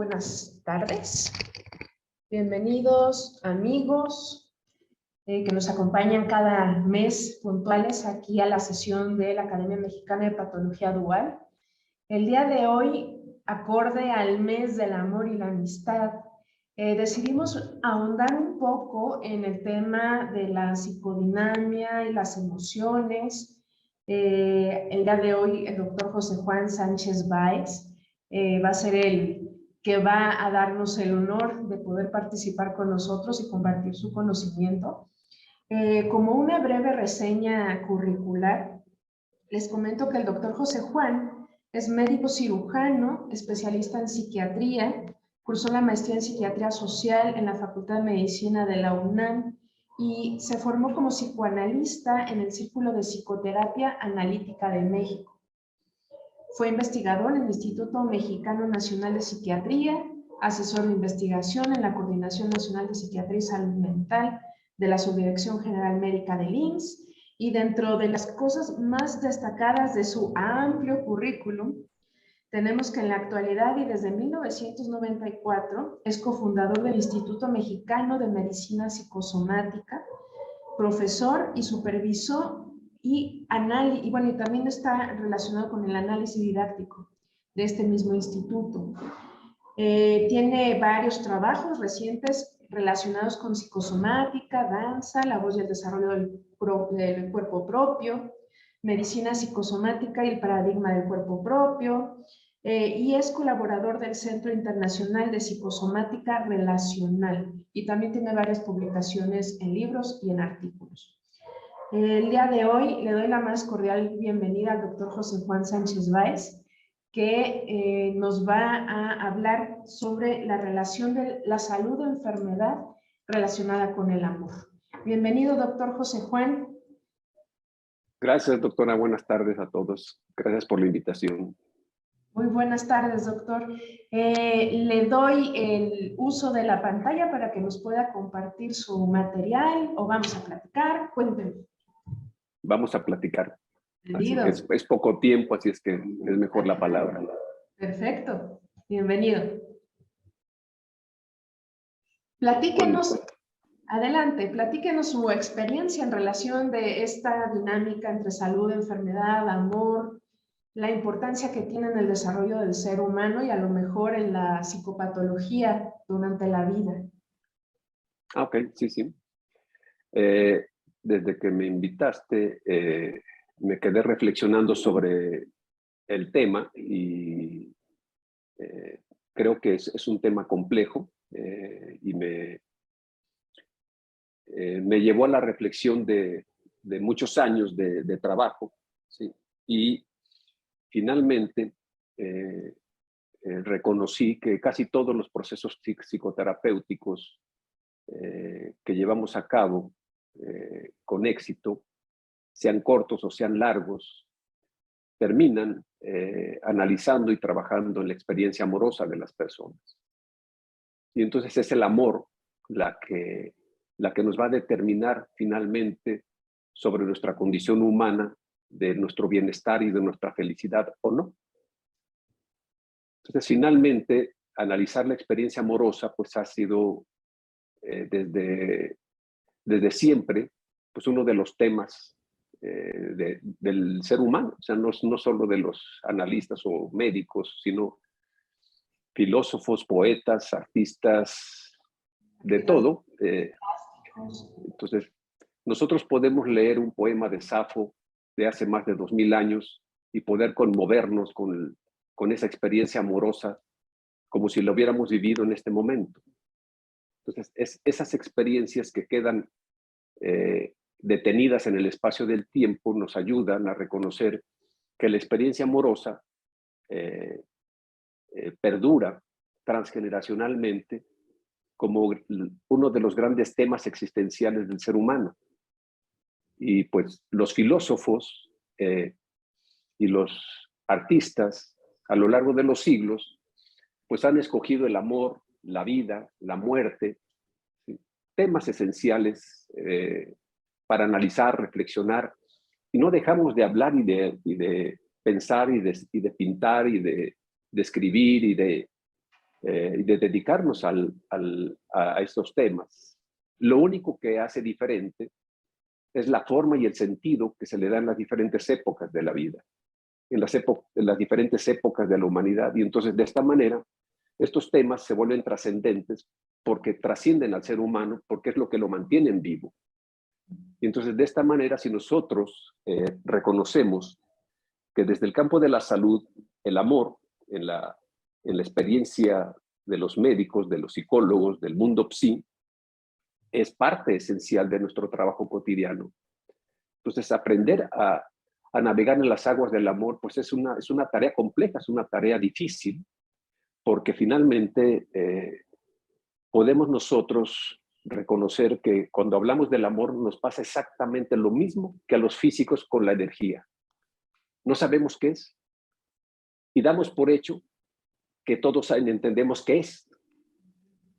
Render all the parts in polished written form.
buenas tardes. Bienvenidos amigos que nos acompañan cada mes puntuales aquí a la sesión de la Academia Mexicana de Patología Dual. El día de hoy, acorde al mes del amor y la amistad, decidimos ahondar un poco en el tema de la psicodinamia y las emociones. El día de hoy el doctor José Juan Sánchez Báez va a ser el que va a darnos el honor de poder participar con nosotros y compartir su conocimiento. Como una breve reseña curricular, les comento que el doctor José Juan es médico cirujano, especialista en psiquiatría, cursó la maestría en psiquiatría social en la Facultad de Medicina de la UNAM y se formó como psicoanalista en el Círculo de Psicoterapia Analítica de México. Fue investigador en el Instituto Mexicano Nacional de Psiquiatría, asesor de investigación en la Coordinación Nacional de Psiquiatría y Salud Mental de la Subdirección General Médica del IMSS, y dentro de las cosas más destacadas de su amplio currículum, tenemos que en la actualidad y desde 1994 es cofundador del Instituto Mexicano de Medicina Psicosomática, profesor y supervisor y también está relacionado con el análisis didáctico de este mismo instituto. Tiene varios trabajos recientes relacionados con psicosomática, danza, la voz y el desarrollo del cuerpo propio, medicina psicosomática y el paradigma del cuerpo propio, y es colaborador del Centro Internacional de Psicosomática Relacional y también tiene varias publicaciones en libros y en artículos. El día de hoy le doy la más cordial bienvenida al doctor José Juan Sánchez Báez, que nos va a hablar sobre la relación de la salud o enfermedad relacionada con el amor. Bienvenido, doctor José Juan. Gracias, doctora. Buenas tardes a todos. Gracias por la invitación. Muy buenas tardes, doctor. Le doy el uso de la pantalla para que nos pueda compartir su material o vamos a platicar. Cuéntenme. Vamos a platicar. Es poco tiempo, así es que es mejor la palabra. Perfecto. Bienvenido. Platíquenos, adelante, platíquenos su experiencia en relación de esta dinámica entre salud, enfermedad, amor, la importancia que tiene en el desarrollo del ser humano y a lo mejor en la psicopatología durante la vida. Ok, sí. Desde que me invitaste, me quedé reflexionando sobre el tema y creo que es un tema complejo y me llevó a la reflexión de muchos años de trabajo, ¿sí? Y finalmente reconocí que casi todos los procesos psicoterapéuticos que llevamos a cabo con éxito, sean cortos o sean largos, terminan analizando y trabajando en la experiencia amorosa de las personas. Y entonces es el amor la que nos va a determinar finalmente sobre nuestra condición humana, de nuestro bienestar y de nuestra felicidad o no. Entonces, finalmente, analizar la experiencia amorosa pues ha sido desde siempre pues uno de los temas del ser humano, o sea, no solo de los analistas o médicos, sino filósofos, poetas, artistas, de todo. Entonces, nosotros podemos leer un poema de Safo de hace más de 2000 años y poder conmovernos con esa experiencia amorosa como si lo hubiéramos vivido en este momento. Entonces, esas experiencias que quedan detenidas en el espacio del tiempo nos ayudan a reconocer que la experiencia amorosa perdura transgeneracionalmente como uno de los grandes temas existenciales del ser humano. Y pues los filósofos y los artistas a lo largo de los siglos pues han escogido el amor, la vida, la muerte, ¿sí? Temas esenciales para analizar, reflexionar, y no dejamos de hablar y de pensar y de pintar y de escribir y de y de dedicarnos a estos temas. Lo único que hace diferente es la forma y el sentido que se le da en las diferentes épocas de la vida, en las diferentes épocas de la humanidad. Y entonces, de esta manera, estos temas se vuelven trascendentes porque trascienden al ser humano, porque es lo que lo mantiene en vivo. Y entonces, de esta manera, si nosotros reconocemos que desde el campo de la salud, el amor, en la experiencia de los médicos, de los psicólogos, del mundo psi, es parte esencial de nuestro trabajo cotidiano. Entonces, aprender a navegar en las aguas del amor, pues es una tarea compleja, es una tarea difícil, porque finalmente podemos nosotros reconocer que cuando hablamos del amor nos pasa exactamente lo mismo que a los físicos con la energía. No sabemos qué es y damos por hecho que todos entendemos qué es.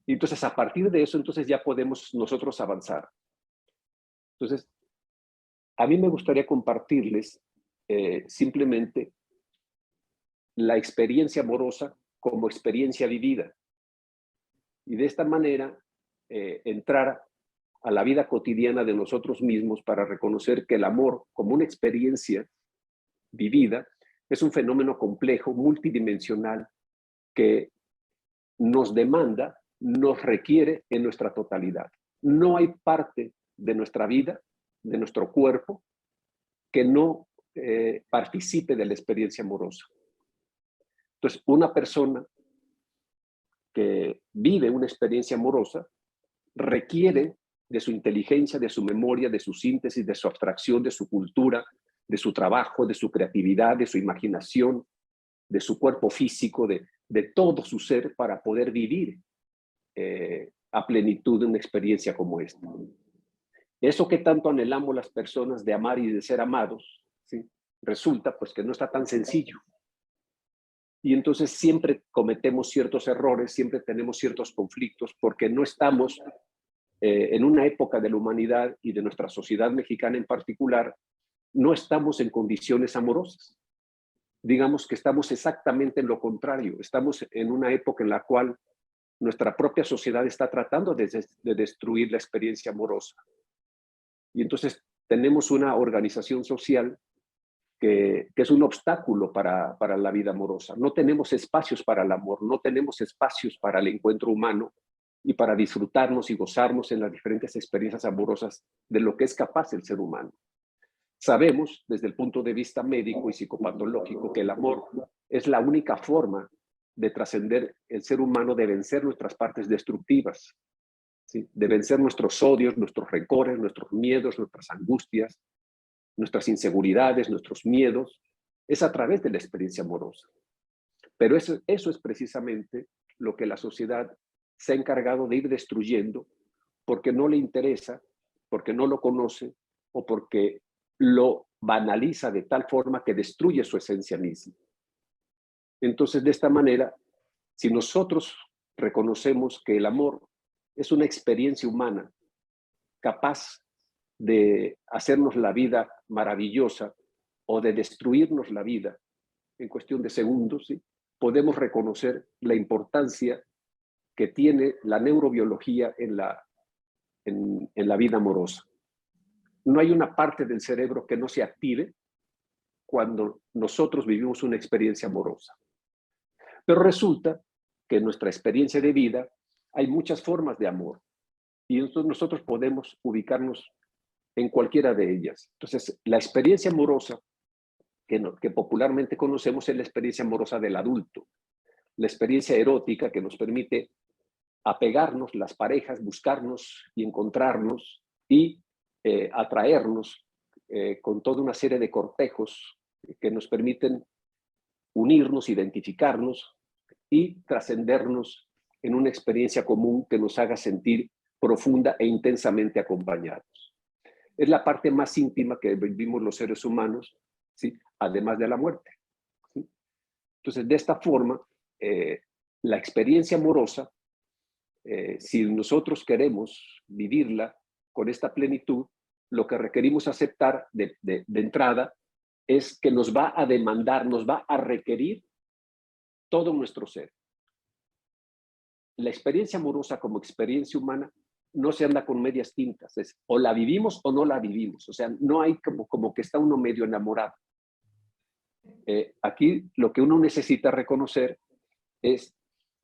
Y entonces, a partir de eso, entonces ya podemos nosotros avanzar. Entonces, a mí me gustaría compartirles simplemente la experiencia amorosa como experiencia vivida. Y de esta manera, entrar a la vida cotidiana de nosotros mismos para reconocer que el amor como una experiencia vivida es un fenómeno complejo, multidimensional, que nos demanda, nos requiere en nuestra totalidad. No hay parte de nuestra vida, de nuestro cuerpo, que no participe de la experiencia amorosa. Entonces, una persona que vive una experiencia amorosa requiere de su inteligencia, de su memoria, de su síntesis, de su abstracción, de su cultura, de su trabajo, de su creatividad, de su imaginación, de su cuerpo físico, de todo su ser para poder vivir a plenitud de una experiencia como esta. Eso que tanto anhelamos las personas de amar y de ser amados, ¿sí? Resulta pues que no está tan sencillo. Y entonces siempre cometemos ciertos errores, siempre tenemos ciertos conflictos porque no estamos en una época de la humanidad y de nuestra sociedad mexicana en particular, no estamos en condiciones amorosas. Digamos que estamos exactamente en lo contrario. Estamos en una época en la cual nuestra propia sociedad está tratando de destruir la experiencia amorosa. Y entonces tenemos una organización social que es un obstáculo para la vida amorosa. No tenemos espacios para el amor, no tenemos espacios para el encuentro humano y para disfrutarnos y gozarnos en las diferentes experiencias amorosas de lo que es capaz el ser humano. Sabemos, desde el punto de vista médico y psicopatológico, que el amor es la única forma de trascender el ser humano, de vencer nuestras partes destructivas, ¿sí? De vencer nuestros odios, nuestros rencores, nuestros miedos, nuestras angustias, nuestras inseguridades, nuestros miedos, es a través de la experiencia amorosa. Pero eso es precisamente lo que la sociedad se ha encargado de ir destruyendo porque no le interesa, porque no lo conoce o porque lo banaliza de tal forma que destruye su esencia misma. Entonces, de esta manera, si nosotros reconocemos que el amor es una experiencia humana capaz de hacernos la vida maravillosa o de destruirnos la vida en cuestión de segundos, ¿sí? Podemos reconocer la importancia que tiene la neurobiología en la vida amorosa. No hay una parte del cerebro que no se active cuando nosotros vivimos una experiencia amorosa. Pero resulta que en nuestra experiencia de vida hay muchas formas de amor y entonces nosotros podemos ubicarnos en cualquiera de ellas. Entonces, la experiencia amorosa que popularmente conocemos es la experiencia amorosa del adulto, la experiencia erótica que nos permite apegarnos, las parejas, buscarnos y encontrarnos y atraernos con toda una serie de cortejos que nos permiten unirnos, identificarnos y trascendernos en una experiencia común que nos haga sentir profunda e intensamente acompañados. Es la parte más íntima que vivimos los seres humanos, ¿sí? Además de la muerte, ¿sí? Entonces, de esta forma, la experiencia amorosa, si nosotros queremos vivirla con esta plenitud, lo que requerimos aceptar de entrada es que nos va a demandar, nos va a requerir todo nuestro ser. la experiencia amorosa como experiencia humana no se anda con medias tintas, es o la vivimos o no la vivimos, o sea, no hay como que está uno medio enamorado. Aquí lo que uno necesita reconocer es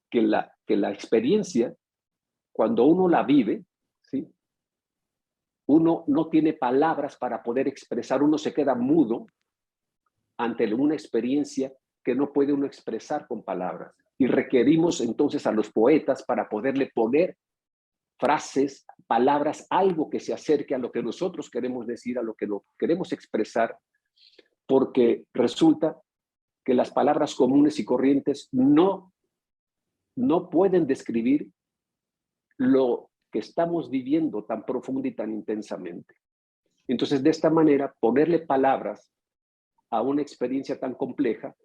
que la experiencia, cuando uno la vive, ¿sí? Uno no tiene palabras para poder expresar, uno se queda mudo ante una experiencia que no puede uno expresar con palabras. Y requerimos entonces a los poetas para poderle poner frases, palabras, algo que se acerque a lo que nosotros queremos decir, a lo que queremos expresar, porque resulta que las palabras comunes y corrientes no pueden describir lo que estamos viviendo tan profundo y tan intensamente. Entonces, de esta manera, ponerle palabras a una experiencia tan compleja,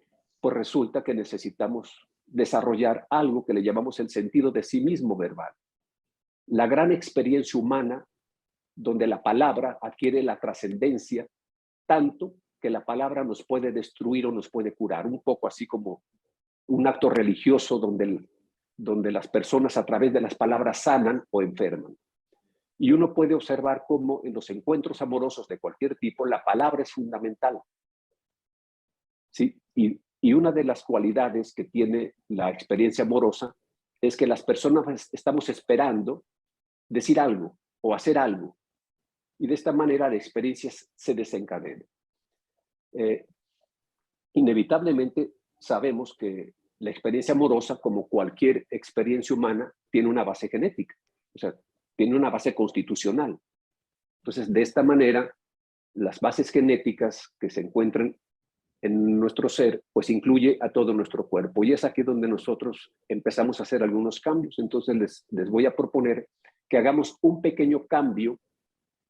pues resulta que necesitamos desarrollar algo que le llamamos el sentido de sí mismo verbal. La gran experiencia humana, donde la palabra adquiere la trascendencia, tanto que la palabra nos puede destruir o nos puede curar, un poco así como un acto religioso donde las personas a través de las palabras sanan o enferman. Y uno puede observar cómo en los encuentros amorosos de cualquier tipo la palabra es fundamental. ¿Sí? Y una de las cualidades que tiene la experiencia amorosa es que las personas estamos esperando decir algo o hacer algo. Y de esta manera la experiencia se desencadena. Inevitablemente sabemos que la experiencia amorosa, como cualquier experiencia humana, tiene una base genética, o sea, tiene una base constitucional. Entonces, de esta manera, las bases genéticas que se encuentran en nuestro ser, pues incluye a todo nuestro cuerpo. Y es aquí donde nosotros empezamos a hacer algunos cambios. Entonces, les voy a proponer que hagamos un pequeño cambio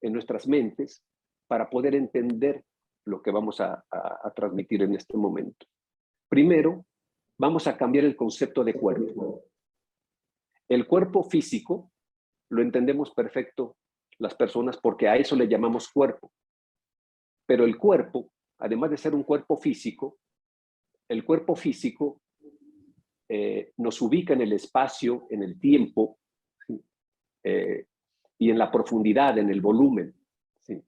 en nuestras mentes para poder entender lo que vamos a transmitir en este momento. Primero, vamos a cambiar el concepto de cuerpo. El cuerpo físico lo entendemos perfecto las personas porque a eso le llamamos cuerpo. Pero el cuerpo, además de ser un cuerpo físico, el cuerpo físico nos ubica en el espacio, en el tiempo, ¿sí? Y en la profundidad, en el volumen, ¿sí?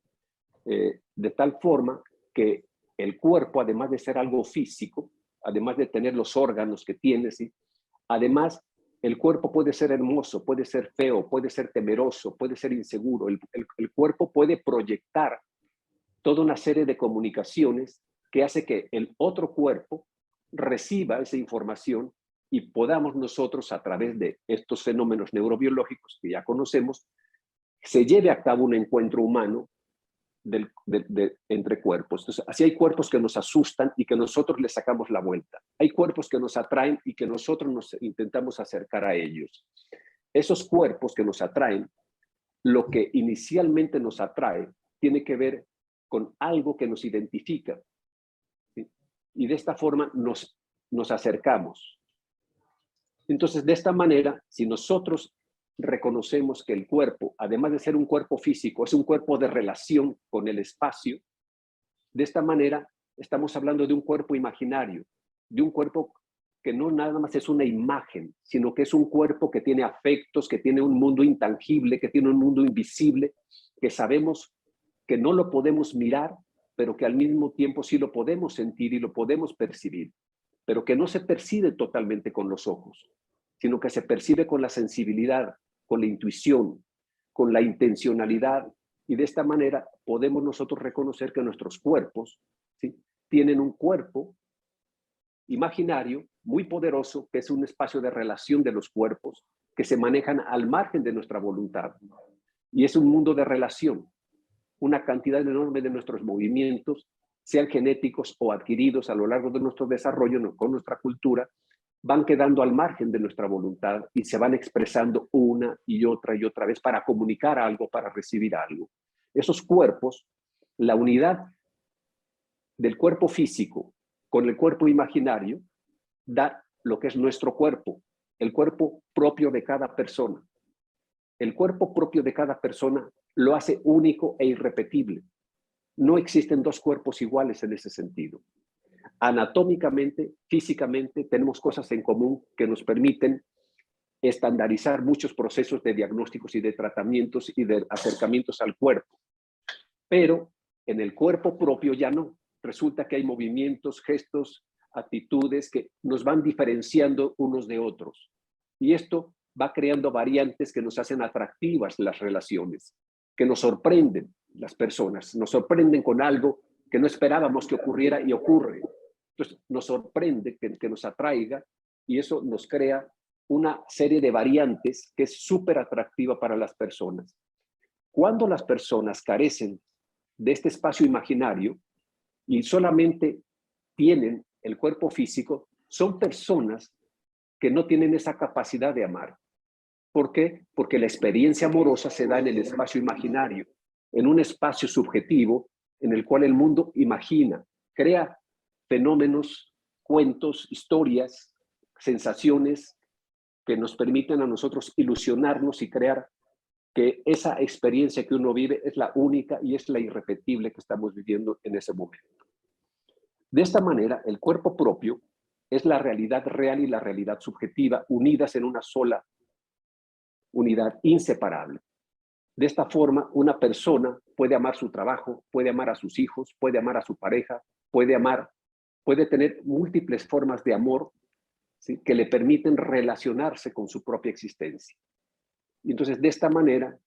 De tal forma que el cuerpo, además de ser algo físico, además de tener los órganos que tiene, ¿sí? Además, el cuerpo puede ser hermoso, puede ser feo, puede ser temeroso, puede ser inseguro. El cuerpo puede proyectar toda una serie de comunicaciones que hace que el otro cuerpo reciba esa información y podamos nosotros, a través de estos fenómenos neurobiológicos que ya conocemos, se lleve a cabo un encuentro humano entre cuerpos. Entonces, así hay cuerpos que nos asustan y que nosotros les sacamos la vuelta. Hay cuerpos que nos atraen y que nosotros nos intentamos acercar a ellos. Esos cuerpos que nos atraen, lo que inicialmente nos atrae, tiene que ver con algo que nos identifica, ¿sí? Y de esta forma nos acercamos. Entonces, de esta manera, si nosotros reconocemos que el cuerpo, además de ser un cuerpo físico, es un cuerpo de relación con el espacio, de esta manera estamos hablando de un cuerpo imaginario, de un cuerpo que no nada más es una imagen, sino que es un cuerpo que tiene afectos, que tiene un mundo intangible, que tiene un mundo invisible, que sabemos que no lo podemos mirar, pero que al mismo tiempo sí lo podemos sentir y lo podemos percibir, pero que no se percibe totalmente con los ojos, sino que se percibe con la sensibilidad, con la intuición, con la intencionalidad, y de esta manera podemos nosotros reconocer que nuestros cuerpos, ¿sí?, tienen un cuerpo imaginario muy poderoso, que es un espacio de relación de los cuerpos que se manejan al margen de nuestra voluntad. Y es un mundo de relación. Una cantidad enorme de nuestros movimientos, sean genéticos o adquiridos a lo largo de nuestro desarrollo con nuestra cultura, van quedando al margen de nuestra voluntad y se van expresando una y otra vez para comunicar algo, para recibir algo. Esos cuerpos, la unidad del cuerpo físico con el cuerpo imaginario, da lo que es nuestro cuerpo, el cuerpo propio de cada persona. El cuerpo propio de cada persona lo hace único e irrepetible. No existen dos cuerpos iguales en ese sentido. Anatómicamente, físicamente, tenemos cosas en común que nos permiten estandarizar muchos procesos de diagnósticos y de tratamientos y de acercamientos al cuerpo. Pero en el cuerpo propio ya no. Resulta que hay movimientos, gestos, actitudes que nos van diferenciando unos de otros. Y esto va creando variantes que nos hacen atractivas las relaciones, que nos sorprenden las personas, nos sorprenden con algo que no esperábamos que ocurriera y ocurre. Entonces nos sorprende que nos atraiga y eso nos crea una serie de variantes que es súper atractiva para las personas. Cuando las personas carecen de este espacio imaginario y solamente tienen el cuerpo físico, son personas que no tienen esa capacidad de amar. ¿Por qué? Porque la experiencia amorosa se da en el espacio imaginario, en un espacio subjetivo en el cual el mundo imagina, crea fenómenos, cuentos, historias, sensaciones que nos permiten a nosotros ilusionarnos y crear que esa experiencia que uno vive es la única y es la irrepetible que estamos viviendo en ese momento. De esta manera, el cuerpo propio es la realidad real y la realidad subjetiva unidas en una sola unidad inseparable. De esta forma, una persona puede amar su trabajo, puede amar a sus hijos, puede amar a su pareja, puede tener múltiples formas de amor, ¿sí?, que le permiten relacionarse con su propia existencia. Y entonces, de esta manera,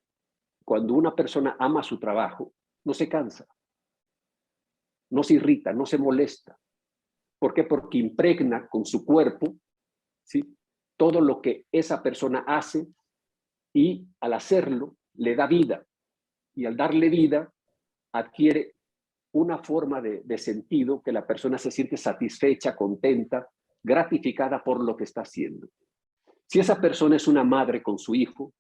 cuando una persona ama su trabajo, no se cansa, no se irrita, no se molesta. ¿Por qué? Porque impregna con su cuerpo, ¿sí?, todo lo que esa persona hace y al hacerlo le da vida. Y al darle vida adquiere una forma de sentido que la persona se siente satisfecha, contenta, gratificada por lo que está haciendo. Si esa persona es una madre con su hijo,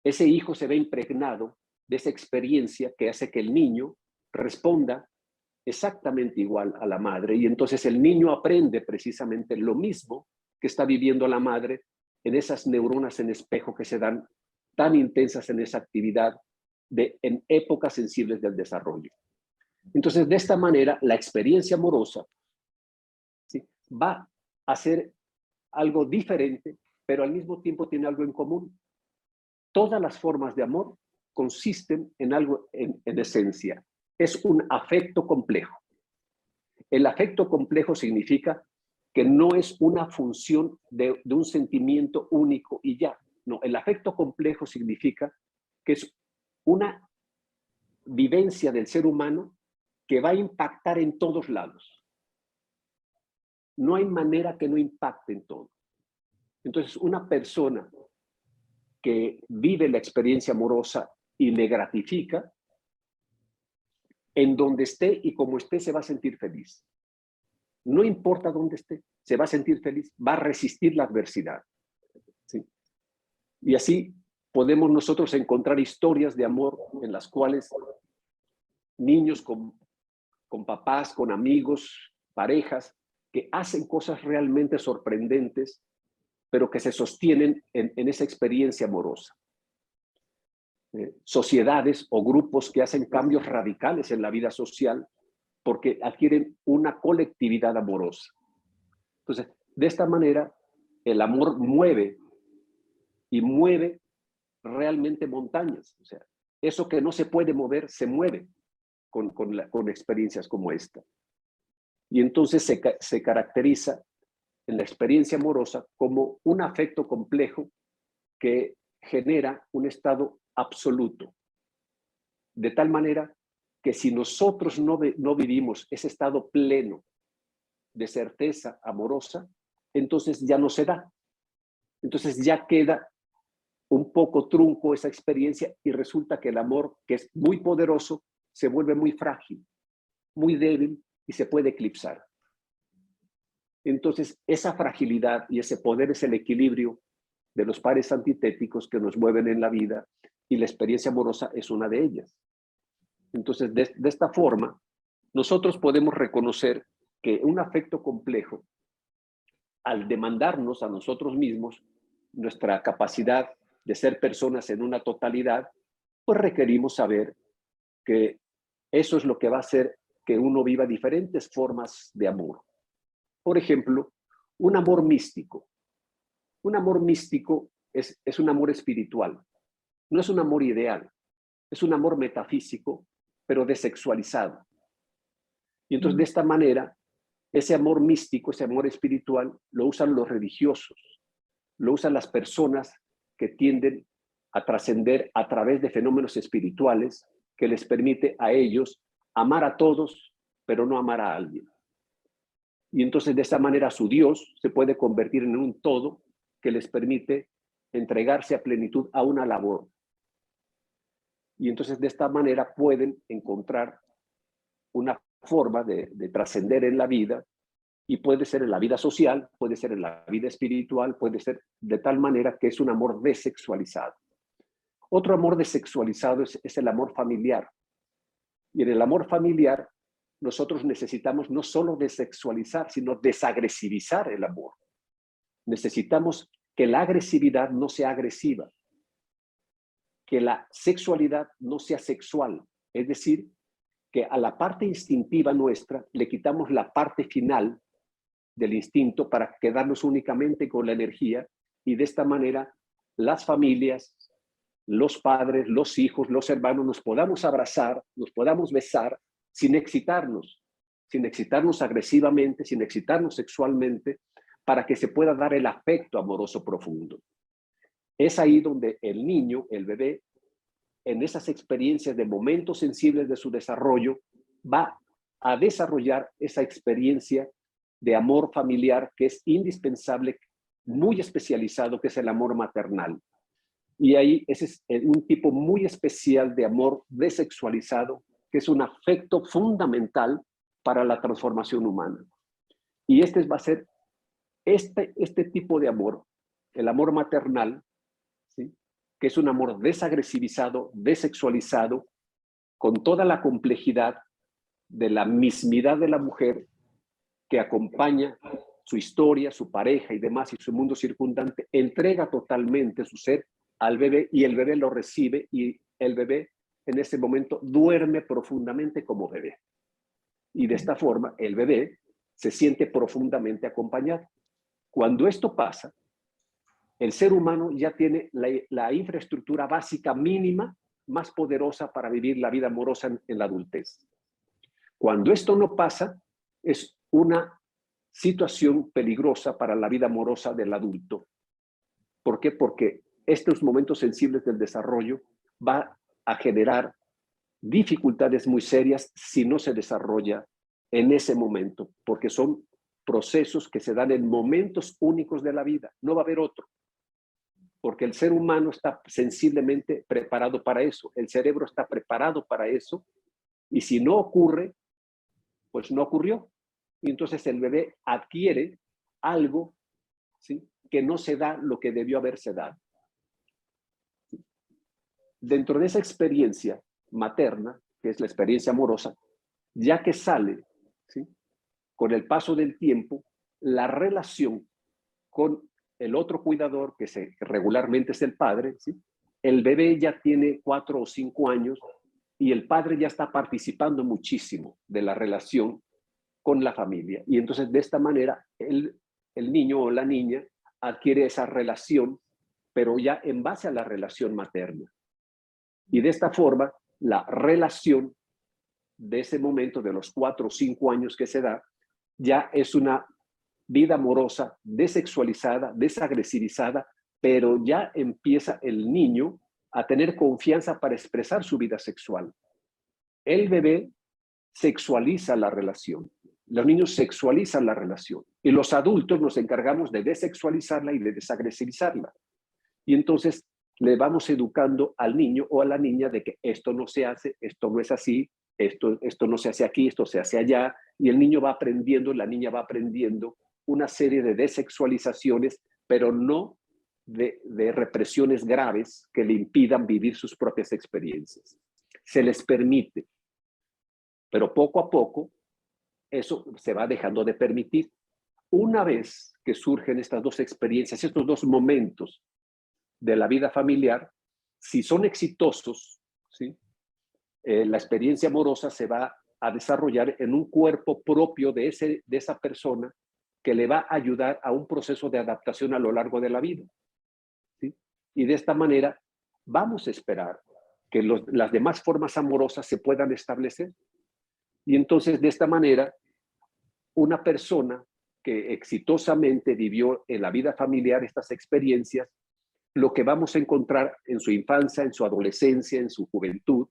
ese hijo se ve impregnado de esa experiencia que hace que el niño responda exactamente igual a la madre y entonces el niño aprende precisamente lo mismo que está viviendo la madre en esas neuronas en espejo que se dan tan intensas en esa actividad en épocas sensibles del desarrollo. Entonces, de esta manera, la experiencia amorosa, ¿sí?, va a ser algo diferente, pero al mismo tiempo tiene algo en común. Todas las formas de amor consisten en algo en esencia. Es un afecto complejo. El afecto complejo significa que no es una función de un sentimiento único y ya. No, el afecto complejo significa que es una vivencia del ser humano que va a impactar en todos lados. No hay manera que no impacte en todo. Entonces, una persona que vive la experiencia amorosa y le gratifica, en donde esté y como esté se va a sentir feliz. No importa dónde esté, se va a sentir feliz, va a resistir la adversidad. ¿Sí? Y así podemos nosotros encontrar historias de amor en las cuales niños con papás, con amigos, parejas, que hacen cosas realmente sorprendentes, pero que se sostienen en esa experiencia amorosa. Sociedades o grupos que hacen cambios radicales en la vida social porque adquieren una colectividad amorosa. Entonces, de esta manera, el amor mueve y mueve realmente montañas. O sea, eso que no se puede mover, se mueve con experiencias como esta. Y entonces se caracteriza en la experiencia amorosa como un afecto complejo que genera un estado absoluto. De tal manera que si nosotros no vivimos ese estado pleno de certeza amorosa, entonces ya no se da. Entonces ya queda un poco trunco esa experiencia y resulta que el amor, que es muy poderoso, se vuelve muy frágil, muy débil y se puede eclipsar. Entonces esa fragilidad y ese poder es el equilibrio de los pares antitéticos que nos mueven en la vida y la experiencia amorosa es una de ellas. Entonces, de esta forma, nosotros podemos reconocer que un afecto complejo, al demandarnos a nosotros mismos nuestra capacidad de ser personas en una totalidad, pues requerimos saber que eso es lo que va a hacer que uno viva diferentes formas de amor. Por ejemplo, un amor místico. Un amor místico es un amor espiritual. No es un amor ideal, es un amor metafísico, pero desexualizado. Y entonces de esta manera, ese amor místico, ese amor espiritual, lo usan los religiosos, lo usan las personas que tienden a trascender a través de fenómenos espirituales que les permite a ellos amar a todos, pero no amar a alguien. Y entonces de esta manera su Dios se puede convertir en un todo que les permite entregarse a plenitud a una labor. Y entonces de esta manera pueden encontrar una forma de trascender en la vida, y puede ser en la vida social, puede ser en la vida espiritual, puede ser de tal manera que es un amor desexualizado. Otro amor desexualizado es el amor familiar. Y en el amor familiar nosotros necesitamos no solo desexualizar, sino desagresivizar el amor. Necesitamos que la agresividad no sea agresiva, que la sexualidad no sea sexual, es decir, que a la parte instintiva nuestra le quitamos la parte final del instinto para quedarnos únicamente con la energía, y de esta manera las familias, los padres, los hijos, los hermanos nos podamos abrazar, nos podamos besar sin excitarnos agresivamente, sin excitarnos sexualmente, para que se pueda dar el afecto amoroso profundo. Es ahí donde el niño, el bebé, en esas experiencias de momentos sensibles de su desarrollo, va a desarrollar esa experiencia de amor familiar que es indispensable, muy especializado, que es el amor maternal. Y ahí ese es un tipo muy especial de amor desexualizado, que es un afecto fundamental para la transformación humana. Y este va a ser este tipo de amor, el amor maternal, ¿sí?, que es un amor desagresivizado, desexualizado, con toda la complejidad de la mismidad de la mujer que acompaña su historia, su pareja y demás, y su mundo circundante, entrega totalmente su ser al bebé, y el bebé lo recibe, y el bebé en ese momento duerme profundamente como bebé. Y de esta forma el bebé se siente profundamente acompañado. Cuando esto pasa, el ser humano ya tiene la infraestructura básica mínima más poderosa para vivir la vida amorosa en la adultez. Cuando esto no pasa, es una situación peligrosa para la vida amorosa del adulto. ¿Por qué? Porque estos momentos sensibles del desarrollo va a generar dificultades muy serias si no se desarrolla en ese momento, porque son procesos que se dan en momentos únicos de la vida, no va a haber otro, porque el ser humano está sensiblemente preparado para eso, el cerebro está preparado para eso, y si no ocurre, pues no ocurrió. Y entonces el bebé adquiere algo, ¿sí?, que no se da lo que debió haberse dado. Dentro de esa experiencia materna, que es la experiencia amorosa, ya que sale, ¿sí?, con el paso del tiempo, la relación con el otro cuidador, que regularmente es el padre, ¿sí?, el bebé ya tiene 4 o 5 años y el padre ya está participando muchísimo de la relación con la familia. Y entonces de esta manera el niño o la niña adquiere esa relación, pero ya en base a la relación materna. Y de esta forma, la relación de ese momento, de los 4 o 5 años que se da, ya es una vida amorosa desexualizada, desagresivizada, pero ya empieza el niño a tener confianza para expresar su vida sexual. El bebé sexualiza la relación. Los niños sexualizan la relación y los adultos nos encargamos de desexualizarla y de desagresivizarla. Y entonces le vamos educando al niño o a la niña de que esto no se hace, esto no es así, esto no se hace aquí, esto se hace allá, y el niño va aprendiendo, la niña va aprendiendo una serie de desexualizaciones, pero no de represiones graves que le impidan vivir sus propias experiencias. Se les permite, pero poco a poco eso se va dejando de permitir. Una vez que surgen estas dos experiencias, estos dos momentos de la vida familiar, si son exitosos, ¿sí?, la experiencia amorosa se va a desarrollar en un cuerpo propio de esa persona, que le va a ayudar a un proceso de adaptación a lo largo de la vida, ¿sí? Y de esta manera vamos a esperar que las demás formas amorosas se puedan establecer. Y entonces de esta manera, una persona que exitosamente vivió en la vida familiar estas experiencias, lo que vamos a encontrar en su infancia, en su adolescencia, en su juventud,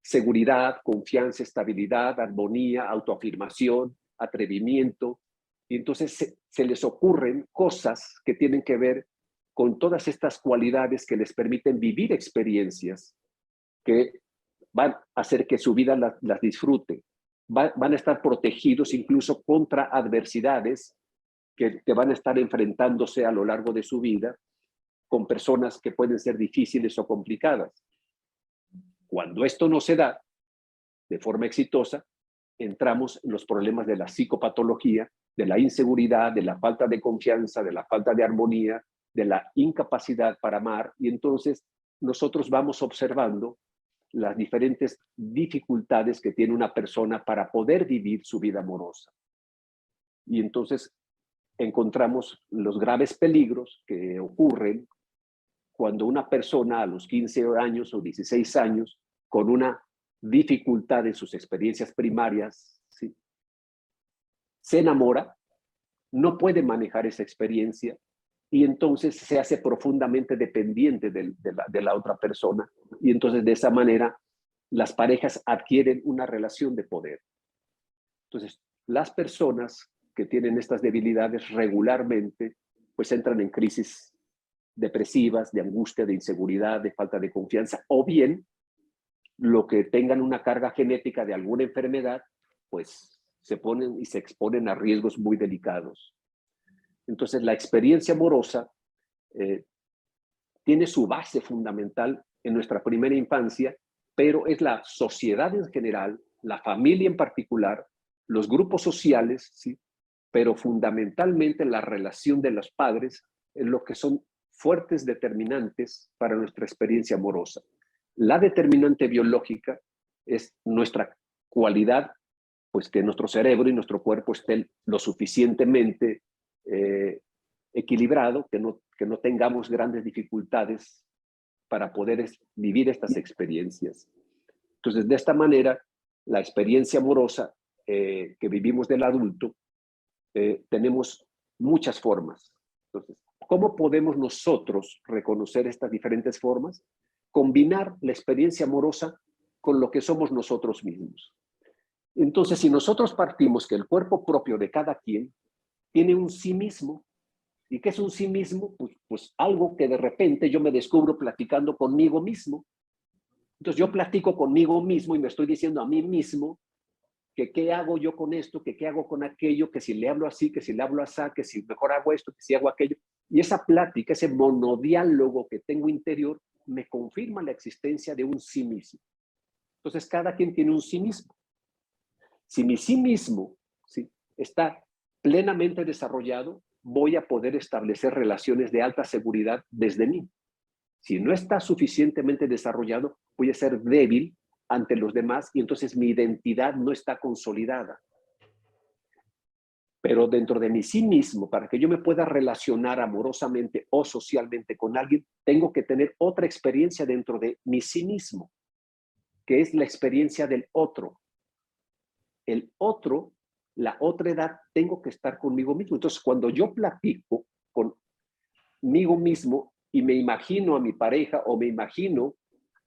seguridad, confianza, estabilidad, armonía, autoafirmación, atrevimiento. Y entonces se les ocurren cosas que tienen que ver con todas estas cualidades que les permiten vivir experiencias que van a hacer que su vida las disfrute. Van a estar protegidos incluso contra adversidades que van a estar enfrentándose a lo largo de su vida con personas que pueden ser difíciles o complicadas. Cuando esto no se da de forma exitosa, entramos en los problemas de la psicopatología, de la inseguridad, de la falta de confianza, de la falta de armonía, de la incapacidad para amar, y entonces nosotros vamos observando las diferentes dificultades que tiene una persona para poder vivir su vida amorosa. Y entonces encontramos los graves peligros que ocurren cuando una persona a los 15 años o 16 años, con una dificultad en sus experiencias primarias, ¿sí?, se enamora, no puede manejar esa experiencia y entonces se hace profundamente dependiente de la otra persona. Y entonces de esa manera las parejas adquieren una relación de poder. Entonces, las personas que tienen estas debilidades regularmente, pues entran en crisis depresivas, de angustia, de inseguridad, de falta de confianza, o bien lo que tengan una carga genética de alguna enfermedad, pues se ponen y se exponen a riesgos muy delicados. Entonces, la experiencia amorosa tiene su base fundamental en nuestra primera infancia, pero es la sociedad en general, la familia en particular, los grupos sociales, ¿sí?, pero fundamentalmente la relación de los padres en lo que son fuertes determinantes para nuestra experiencia amorosa. La determinante biológica es nuestra cualidad, pues que nuestro cerebro y nuestro cuerpo estén lo suficientemente equilibrado, que no tengamos grandes dificultades para poder vivir estas experiencias. Entonces, de esta manera, la experiencia amorosa que vivimos del adulto, tenemos muchas formas. Entonces, ¿cómo podemos nosotros reconocer estas diferentes formas? Combinar la experiencia amorosa con lo que somos nosotros mismos. Entonces, si nosotros partimos que el cuerpo propio de cada quien tiene un sí mismo, ¿y qué es un sí mismo? Pues algo que de repente yo me descubro platicando conmigo mismo. Entonces yo platico conmigo mismo y me estoy diciendo a mí mismo que qué hago yo con esto, que qué hago con aquello, que si le hablo así, que si le hablo así, que si mejor hago esto, que si hago aquello. Y esa plática, ese monodiálogo que tengo interior, me confirma la existencia de un sí mismo. Entonces cada quien tiene un sí mismo. Si mi sí mismo, ¿sí?, está plenamente desarrollado, voy a poder establecer relaciones de alta seguridad desde mí. Si no está suficientemente desarrollado, voy a ser débil ante los demás y entonces mi identidad no está consolidada. Pero dentro de mi sí mismo, para que yo me pueda relacionar amorosamente o socialmente con alguien, tengo que tener otra experiencia dentro de mi sí mismo, que es la experiencia del otro. El otro, la otra edad, tengo que estar conmigo mismo. Entonces, cuando yo platico conmigo mismo y me imagino a mi pareja o me imagino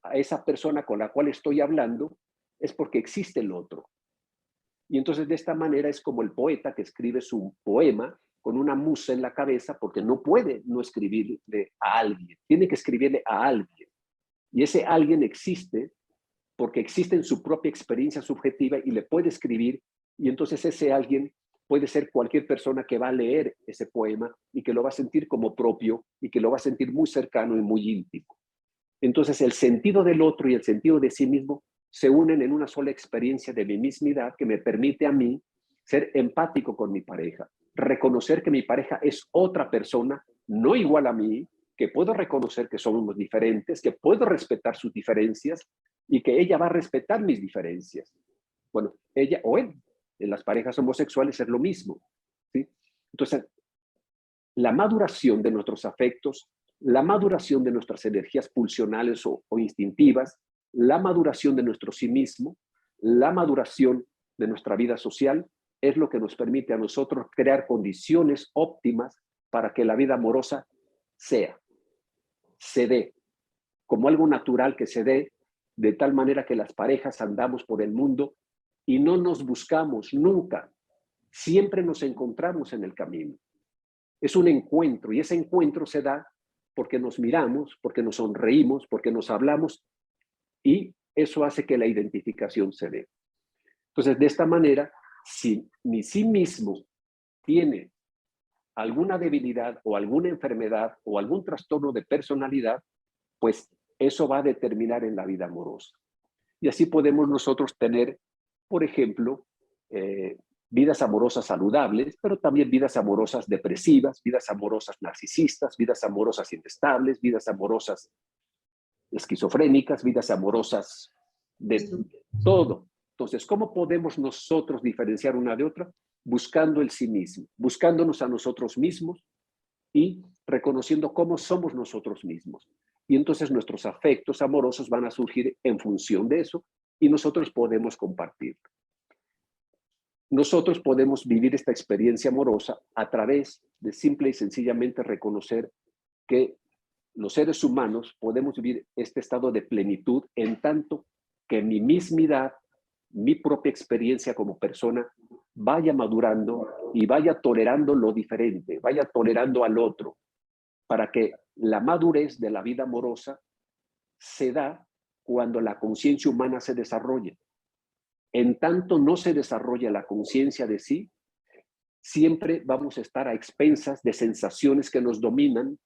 a esa persona con la cual estoy hablando, es porque existe el otro. Y entonces de esta manera es como el poeta que escribe su poema con una musa en la cabeza porque no puede no escribirle a alguien, tiene que escribirle a alguien. Y ese alguien existe porque existe en su propia experiencia subjetiva y le puede escribir, y entonces ese alguien puede ser cualquier persona que va a leer ese poema y que lo va a sentir como propio y que lo va a sentir muy cercano y muy íntimo. Entonces el sentido del otro y el sentido de sí mismo se unen en una sola experiencia de mi mismidad que me permite a mí ser empático con mi pareja, reconocer que mi pareja es otra persona, no igual a mí, que puedo reconocer que somos diferentes, que puedo respetar sus diferencias y que ella va a respetar mis diferencias. Bueno, ella o él, en las parejas homosexuales es lo mismo, ¿sí? Entonces, la maduración de nuestros afectos la maduración de nuestras energías pulsionales o instintivas, la maduración de nuestro sí mismo, la maduración de nuestra vida social, es lo que nos permite a nosotros crear condiciones óptimas para que la vida amorosa se dé, como algo natural que se dé, de tal manera que las parejas andamos por el mundo y no nos buscamos nunca, siempre nos encontramos en el camino. Es un encuentro y ese encuentro se da porque nos miramos, porque nos sonreímos, porque nos hablamos y eso hace que la identificación se dé. Entonces, de esta manera, si mi sí mismo tiene alguna debilidad o alguna enfermedad o algún trastorno de personalidad, pues eso va a determinar en la vida amorosa. Y así podemos nosotros tener, por ejemplo, vidas amorosas saludables, pero también vidas amorosas depresivas, vidas amorosas narcisistas, vidas amorosas inestables, vidas amorosas esquizofrénicas, vidas amorosas de todo. Entonces, ¿cómo podemos nosotros diferenciar una de otra? Buscando el sí mismo, buscándonos a nosotros mismos y reconociendo cómo somos nosotros mismos. Y entonces nuestros afectos amorosos van a surgir en función de eso y nosotros podemos compartirlo. Nosotros podemos vivir esta experiencia amorosa a través de simple y sencillamente reconocer que los seres humanos podemos vivir este estado de plenitud en tanto que mi mismidad, mi propia experiencia como persona vaya madurando y vaya tolerando lo diferente, vaya tolerando al otro, para que la madurez de la vida amorosa se da cuando la conciencia humana se desarrolla. En tanto no se desarrolla la conciencia de sí, siempre vamos a estar a expensas de sensaciones que nos dominan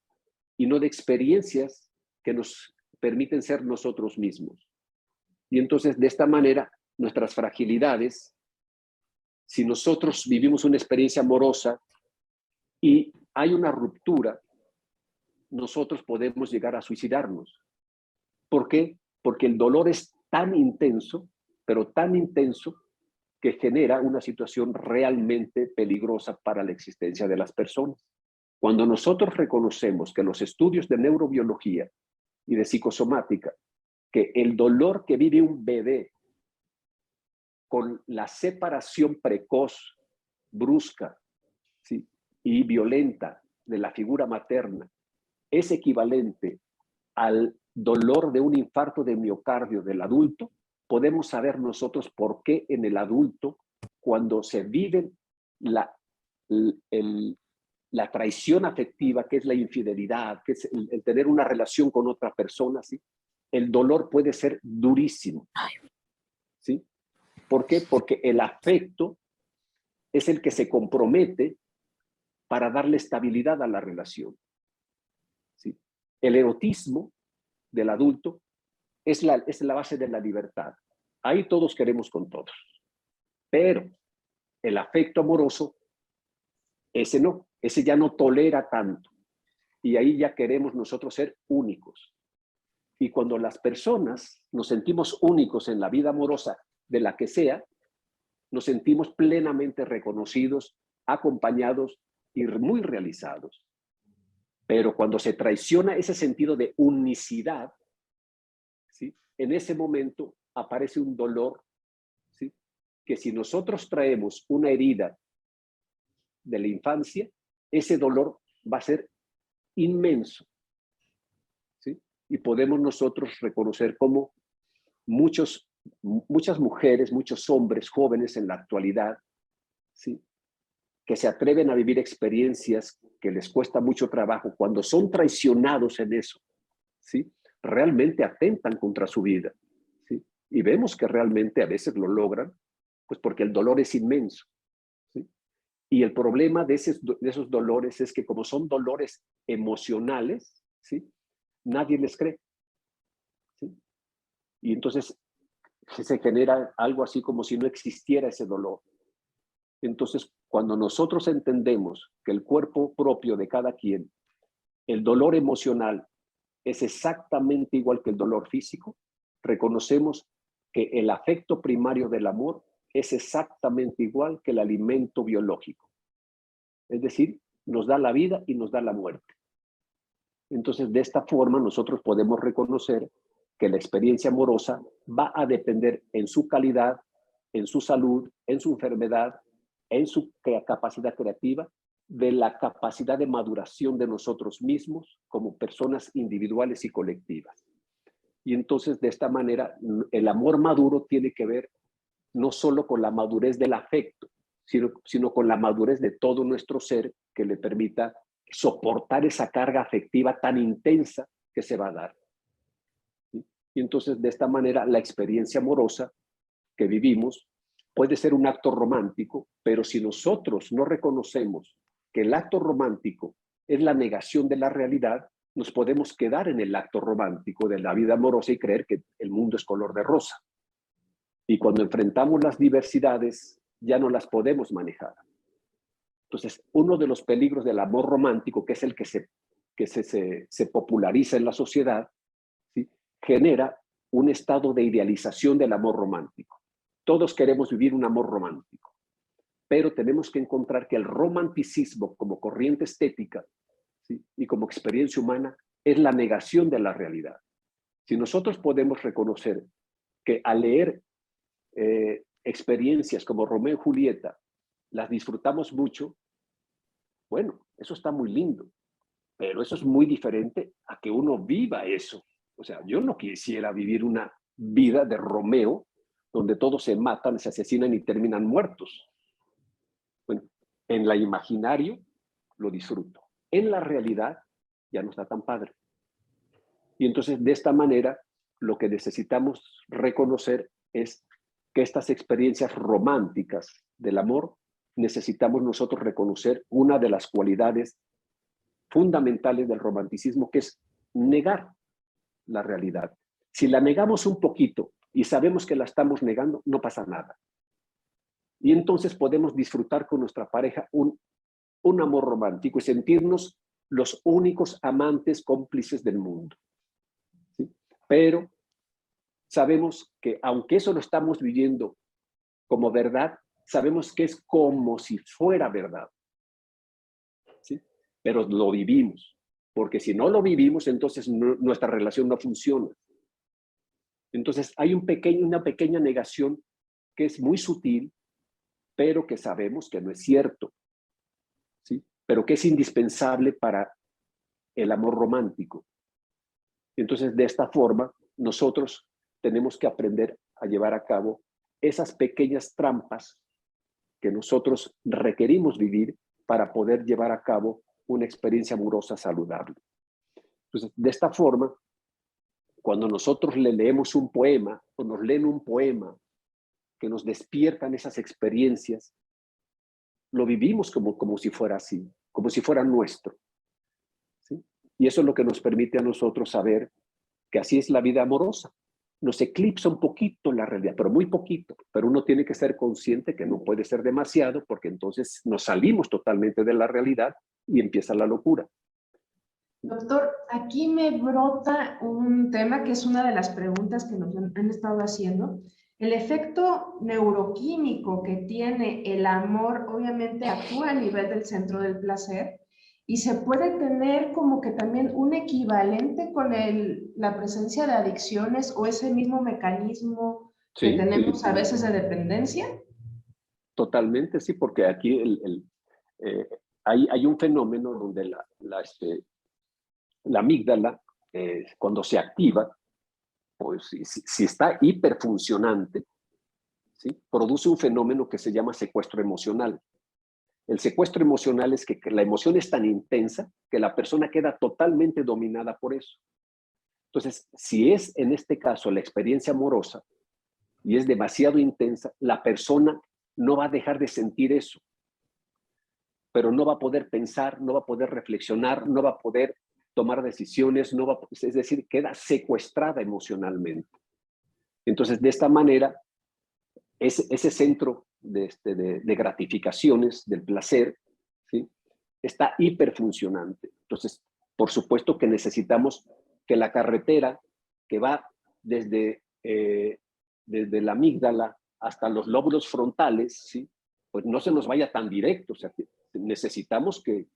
y no de experiencias que nos permiten ser nosotros mismos. Y entonces, de esta manera, nuestras fragilidades, si nosotros vivimos una experiencia amorosa y hay una ruptura, nosotros podemos llegar a suicidarnos. ¿Por qué? Porque el dolor es tan intenso, pero tan intenso, que genera una situación realmente peligrosa para la existencia de las personas. Cuando nosotros reconocemos que los estudios de neurobiología y de psicosomática, que el dolor que vive un bebé con la separación precoz, brusca, ¿sí?, y violenta de la figura materna, es equivalente al dolor de un infarto de miocardio del adulto, podemos saber nosotros por qué en el adulto, cuando se vive la traición afectiva, que es la infidelidad, que es el tener una relación con otra persona, ¿sí?, el dolor puede ser durísimo. ¿Sí? ¿Por qué? Porque el afecto es el que se compromete para darle estabilidad a la relación. ¿Sí? El erotismo del adulto es la base de la libertad. Ahí todos queremos con todos. Pero el afecto amoroso, ese no, ese ya no tolera tanto. Y ahí ya queremos nosotros ser únicos. Y cuando las personas nos sentimos únicos en la vida amorosa, de la que sea, nos sentimos plenamente reconocidos, acompañados y muy realizados. Pero cuando se traiciona ese sentido de unicidad, ¿sí?, en ese momento aparece un dolor, ¿sí?, que si nosotros traemos una herida de la infancia, ese dolor va a ser inmenso. ¿Sí? Y podemos nosotros reconocer cómo muchas mujeres, muchos hombres jóvenes en la actualidad, ¿sí?, que se atreven a vivir experiencias que les cuesta mucho trabajo, cuando son traicionados en eso, ¿sí?, realmente atentan contra su vida. ¿Sí? Y vemos que realmente a veces lo logran, pues porque el dolor es inmenso. ¿Sí? Y el problema de esos dolores es que como son dolores emocionales, ¿sí?, nadie les cree. ¿Sí? Y entonces se genera algo así como si no existiera ese dolor. Entonces, cuando nosotros entendemos que el cuerpo propio de cada quien, el dolor emocional es exactamente igual que el dolor físico, reconocemos que el afecto primario del amor es exactamente igual que el alimento biológico. Es decir, nos da la vida y nos da la muerte. Entonces, de esta forma, nosotros podemos reconocer que la experiencia amorosa va a depender en su calidad, en su salud, en su enfermedad, en su capacidad creativa, de la capacidad de maduración de nosotros mismos como personas individuales y colectivas. Y entonces, de esta manera, el amor maduro tiene que ver no solo con la madurez del afecto, sino con la madurez de todo nuestro ser que le permita soportar esa carga afectiva tan intensa que se va a dar. ¿Sí? Y entonces, de esta manera, la experiencia amorosa que vivimos puede ser un acto romántico, pero si nosotros no reconocemos que el acto romántico es la negación de la realidad, nos podemos quedar en el acto romántico de la vida amorosa y creer que el mundo es color de rosa. Y cuando enfrentamos las diversidades, ya no las podemos manejar. Entonces, uno de los peligros del amor romántico, que es el que se populariza en la sociedad, ¿sí?, genera un estado de idealización del amor romántico. Todos queremos vivir un amor romántico, pero tenemos que encontrar que el romanticismo como corriente estética, ¿sí?, y como experiencia humana es la negación de la realidad. Si nosotros podemos reconocer que al leer experiencias como Romeo y Julieta las disfrutamos mucho, bueno, eso está muy lindo, pero eso es muy diferente a que uno viva eso. O sea, yo no quisiera vivir una vida de Romeo donde todos se matan, se asesinan y terminan muertos. Bueno, en la imaginario lo disfruto. En la realidad ya no está tan padre. Y entonces, de esta manera, lo que necesitamos reconocer es que estas experiencias románticas del amor, necesitamos nosotros reconocer una de las cualidades fundamentales del romanticismo, que es negar la realidad. Si la negamos un poquito y sabemos que la estamos negando, no pasa nada. Y entonces podemos disfrutar con nuestra pareja un amor romántico y sentirnos los únicos amantes cómplices del mundo. ¿Sí? Pero sabemos que aunque eso lo estamos viviendo como verdad, sabemos que es como si fuera verdad. ¿Sí? Pero lo vivimos, porque si no lo vivimos, entonces nuestra relación no funciona. Entonces hay una pequeña negación que es muy sutil, pero que sabemos que no es cierto, ¿sí?, pero que es indispensable para el amor romántico. Entonces, de esta forma, nosotros tenemos que aprender a llevar a cabo esas pequeñas trampas que nosotros requerimos vivir para poder llevar a cabo una experiencia amorosa saludable. Entonces, de esta forma, cuando nosotros le leemos un poema o nos leen un poema que nos despiertan esas experiencias, lo vivimos como si fuera así, como si fuera nuestro, ¿sí? Y eso es lo que nos permite a nosotros saber que así es la vida amorosa. Nos eclipsa un poquito la realidad, pero muy poquito. Pero uno tiene que ser consciente que no puede ser demasiado, porque entonces nos salimos totalmente de la realidad y empieza la locura. Doctor, aquí me brota un tema que es una de las preguntas que nos han estado haciendo. El efecto neuroquímico que tiene el amor obviamente actúa a nivel del centro del placer y se puede tener como que también un equivalente con la presencia de adicciones o ese mismo mecanismo que Sí, tenemos a veces de dependencia. totalmente, sí, porque aquí eh, hay un fenómeno donde la amígdala, cuando se activa, pues si está hiperfuncionante, ¿sí?, produce un fenómeno que se llama secuestro emocional. El secuestro emocional es que la emoción es tan intensa que la persona queda totalmente dominada por eso. Entonces, si es en este caso la experiencia amorosa y es demasiado intensa, la persona no va a dejar de sentir eso, pero no va a poder pensar, no va a poder reflexionar, no va a poder tomar decisiones, es decir, queda secuestrada emocionalmente. Entonces, de esta manera, ese centro de gratificaciones, del placer, ¿sí?, está hiperfuncionante. Entonces, por supuesto que necesitamos que la carretera que va desde la amígdala hasta los lóbulos frontales, ¿sí?, pues no se nos vaya tan directo. O sea, que necesitamos que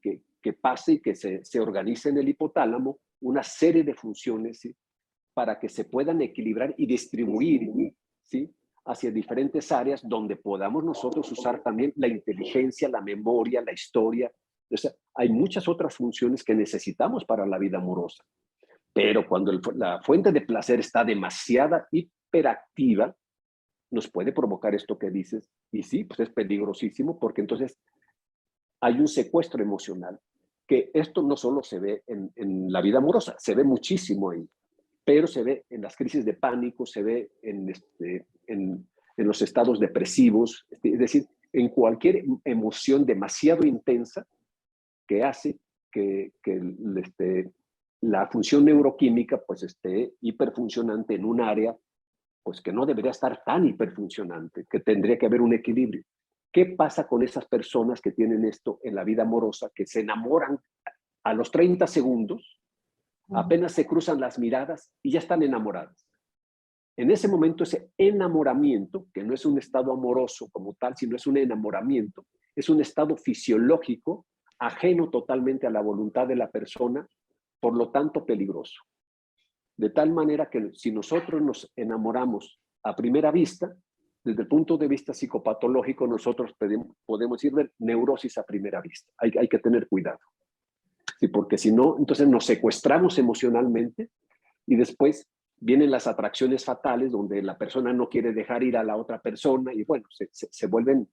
pase y que se organice en el hipotálamo una serie de funciones, ¿sí?, para que se puedan equilibrar y distribuir, ¿sí?, hacia diferentes áreas donde podamos nosotros usar también la inteligencia, la memoria, la historia. O sea, hay muchas otras funciones que necesitamos para la vida amorosa. Pero cuando la fuente de placer está demasiada hiperactiva, nos puede provocar esto que dices. Y sí, pues es peligrosísimo, porque entonces hay un secuestro emocional, que esto no solo se ve en la vida amorosa, se ve muchísimo ahí, pero se ve en las crisis de pánico, se ve en los estados depresivos, es decir, en cualquier emoción demasiado intensa que hace que la función neuroquímica pues esté hiperfuncionante en un área pues que no debería estar tan hiperfuncionante, que tendría que haber un equilibrio. ¿Qué pasa con esas personas que tienen esto en la vida amorosa, que se enamoran a los 30 segundos, apenas se cruzan las miradas y ya están enamoradas? En ese momento, ese enamoramiento, que no es un estado amoroso como tal, sino es un enamoramiento, es un estado fisiológico, ajeno totalmente a la voluntad de la persona, por lo tanto peligroso. De tal manera que si nosotros nos enamoramos a primera vista, desde el punto de vista psicopatológico, nosotros podemos ir de neurosis a primera vista. Hay que tener cuidado. Sí, porque si no, entonces nos secuestramos emocionalmente y después vienen las atracciones fatales donde la persona no quiere dejar ir a la otra persona y bueno, se vuelven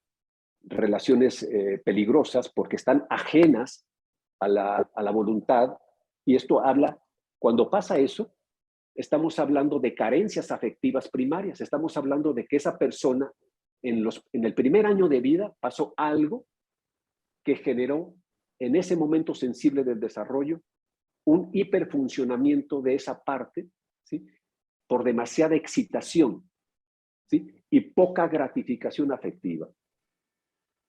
relaciones peligrosas porque están ajenas a la voluntad. Y esto habla, cuando pasa eso, estamos hablando de carencias afectivas primarias, estamos hablando de que esa persona en el primer año de vida pasó algo que generó en ese momento sensible del desarrollo un hiperfuncionamiento de esa parte, ¿sí?, por demasiada excitación, ¿sí?, y poca gratificación afectiva.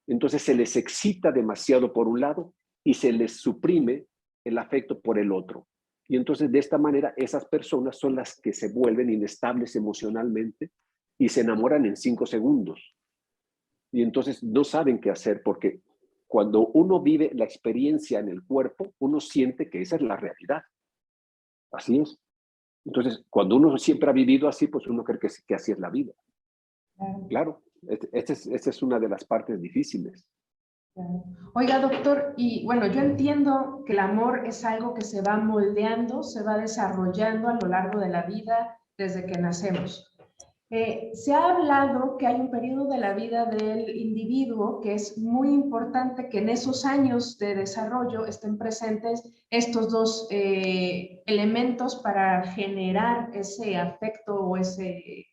Entonces se les excita demasiado por un lado y se les suprime el afecto por el otro. Y entonces de esta manera esas personas son las que se vuelven inestables emocionalmente y se enamoran en 5 segundos. Y entonces no saben qué hacer porque cuando uno vive la experiencia en el cuerpo, uno siente que esa es la realidad. Así es. Entonces, cuando uno siempre ha vivido así, pues uno cree que así es la vida. Claro, esta es una de las partes difíciles. Oiga, doctor, y bueno, yo entiendo que el amor es algo que se va moldeando, se va desarrollando a lo largo de la vida desde que nacemos. Se ha hablado que hay un periodo de la vida del individuo que es muy importante que en esos años de desarrollo estén presentes estos dos elementos para generar ese afecto o ese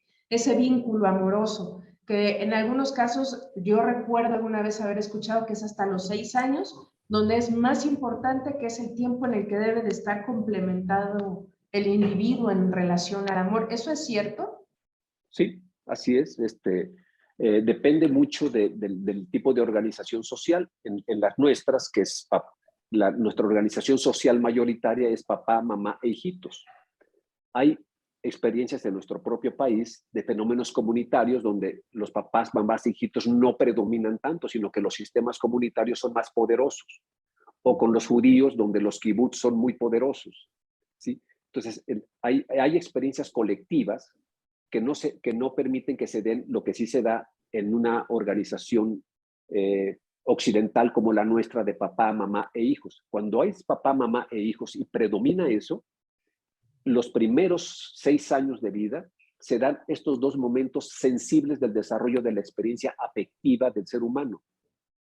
vínculo amoroso, que en algunos casos yo recuerdo alguna vez haber escuchado que es hasta los 6 años, donde es más importante, que es el tiempo en el que debe de estar complementado el individuo en relación al amor. ¿Eso es cierto? Sí, así es. Depende mucho del tipo de organización social. En las nuestras, que es nuestra organización social mayoritaria es papá, mamá e hijitos. Hay experiencias en nuestro propio país de fenómenos comunitarios donde los papás, mamás e hijitos no predominan tanto, sino que los sistemas comunitarios son más poderosos. O con los judíos, donde los kibbutz son muy poderosos, ¿sí? Entonces, hay experiencias colectivas que no permiten que se den lo que sí se da en una organización occidental como la nuestra de papá, mamá e hijos. Cuando hay papá, mamá e hijos y predomina eso, los primeros 6 años de vida se dan estos dos momentos sensibles del desarrollo de la experiencia afectiva del ser humano.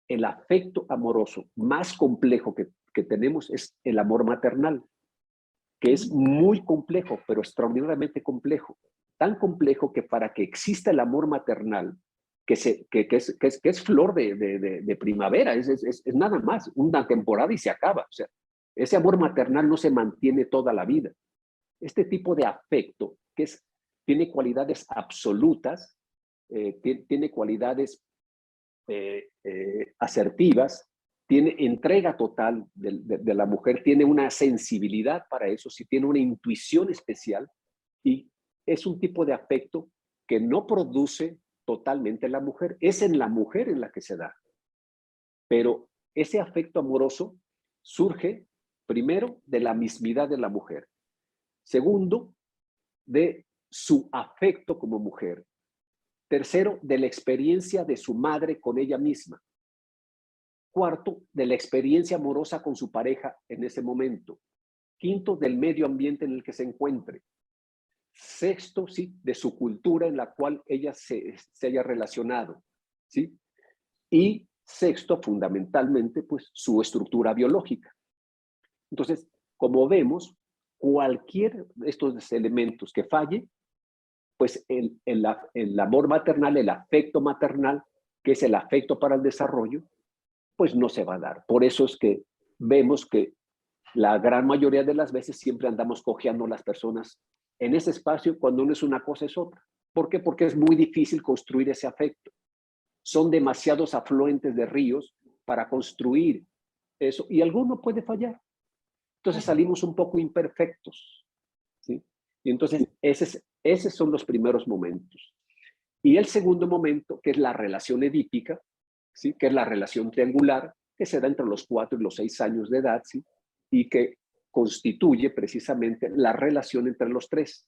El afecto amoroso más complejo que tenemos es el amor maternal, que es muy complejo, pero extraordinariamente complejo. Tan complejo que para que exista el amor maternal, que es flor de primavera, es nada más, una temporada y se acaba. O sea, ese amor maternal no se mantiene toda la vida. Este tipo de afecto, tiene cualidades absolutas, tiene cualidades asertivas, tiene entrega total de la mujer, tiene una sensibilidad para eso, sí, tiene una intuición especial y es un tipo de afecto que no produce totalmente la mujer, es en la mujer en la que se da. Pero ese afecto amoroso surge Primero, de la mismidad de la mujer. Segundo, de su afecto como mujer. Tercero, de la experiencia de su madre con ella misma. Cuarto, de la experiencia amorosa con su pareja en ese momento. Quinto, del medio ambiente en el que se encuentre. Sexto, sí, de su cultura en la cual ella se haya relacionado, ¿sí? Y sexto, fundamentalmente, pues su estructura biológica. Entonces, como vemos, cualquier de estos elementos que falle, pues el amor maternal, el afecto maternal, que es el afecto para el desarrollo, pues no se va a dar. Por eso es que vemos que la gran mayoría de las veces siempre andamos cojeando las personas en ese espacio cuando no es una cosa es otra. ¿Por qué? Porque es muy difícil construir ese afecto. Son demasiados afluentes de ríos para construir eso y alguno puede fallar. Entonces salimos un poco imperfectos, ¿sí? Y entonces esos son los primeros momentos. Y el segundo momento, que es la relación edípica, ¿sí? Que es la relación triangular, que se da entre los 4 y los 6 años de edad, ¿sí? Y que constituye precisamente la relación entre los tres,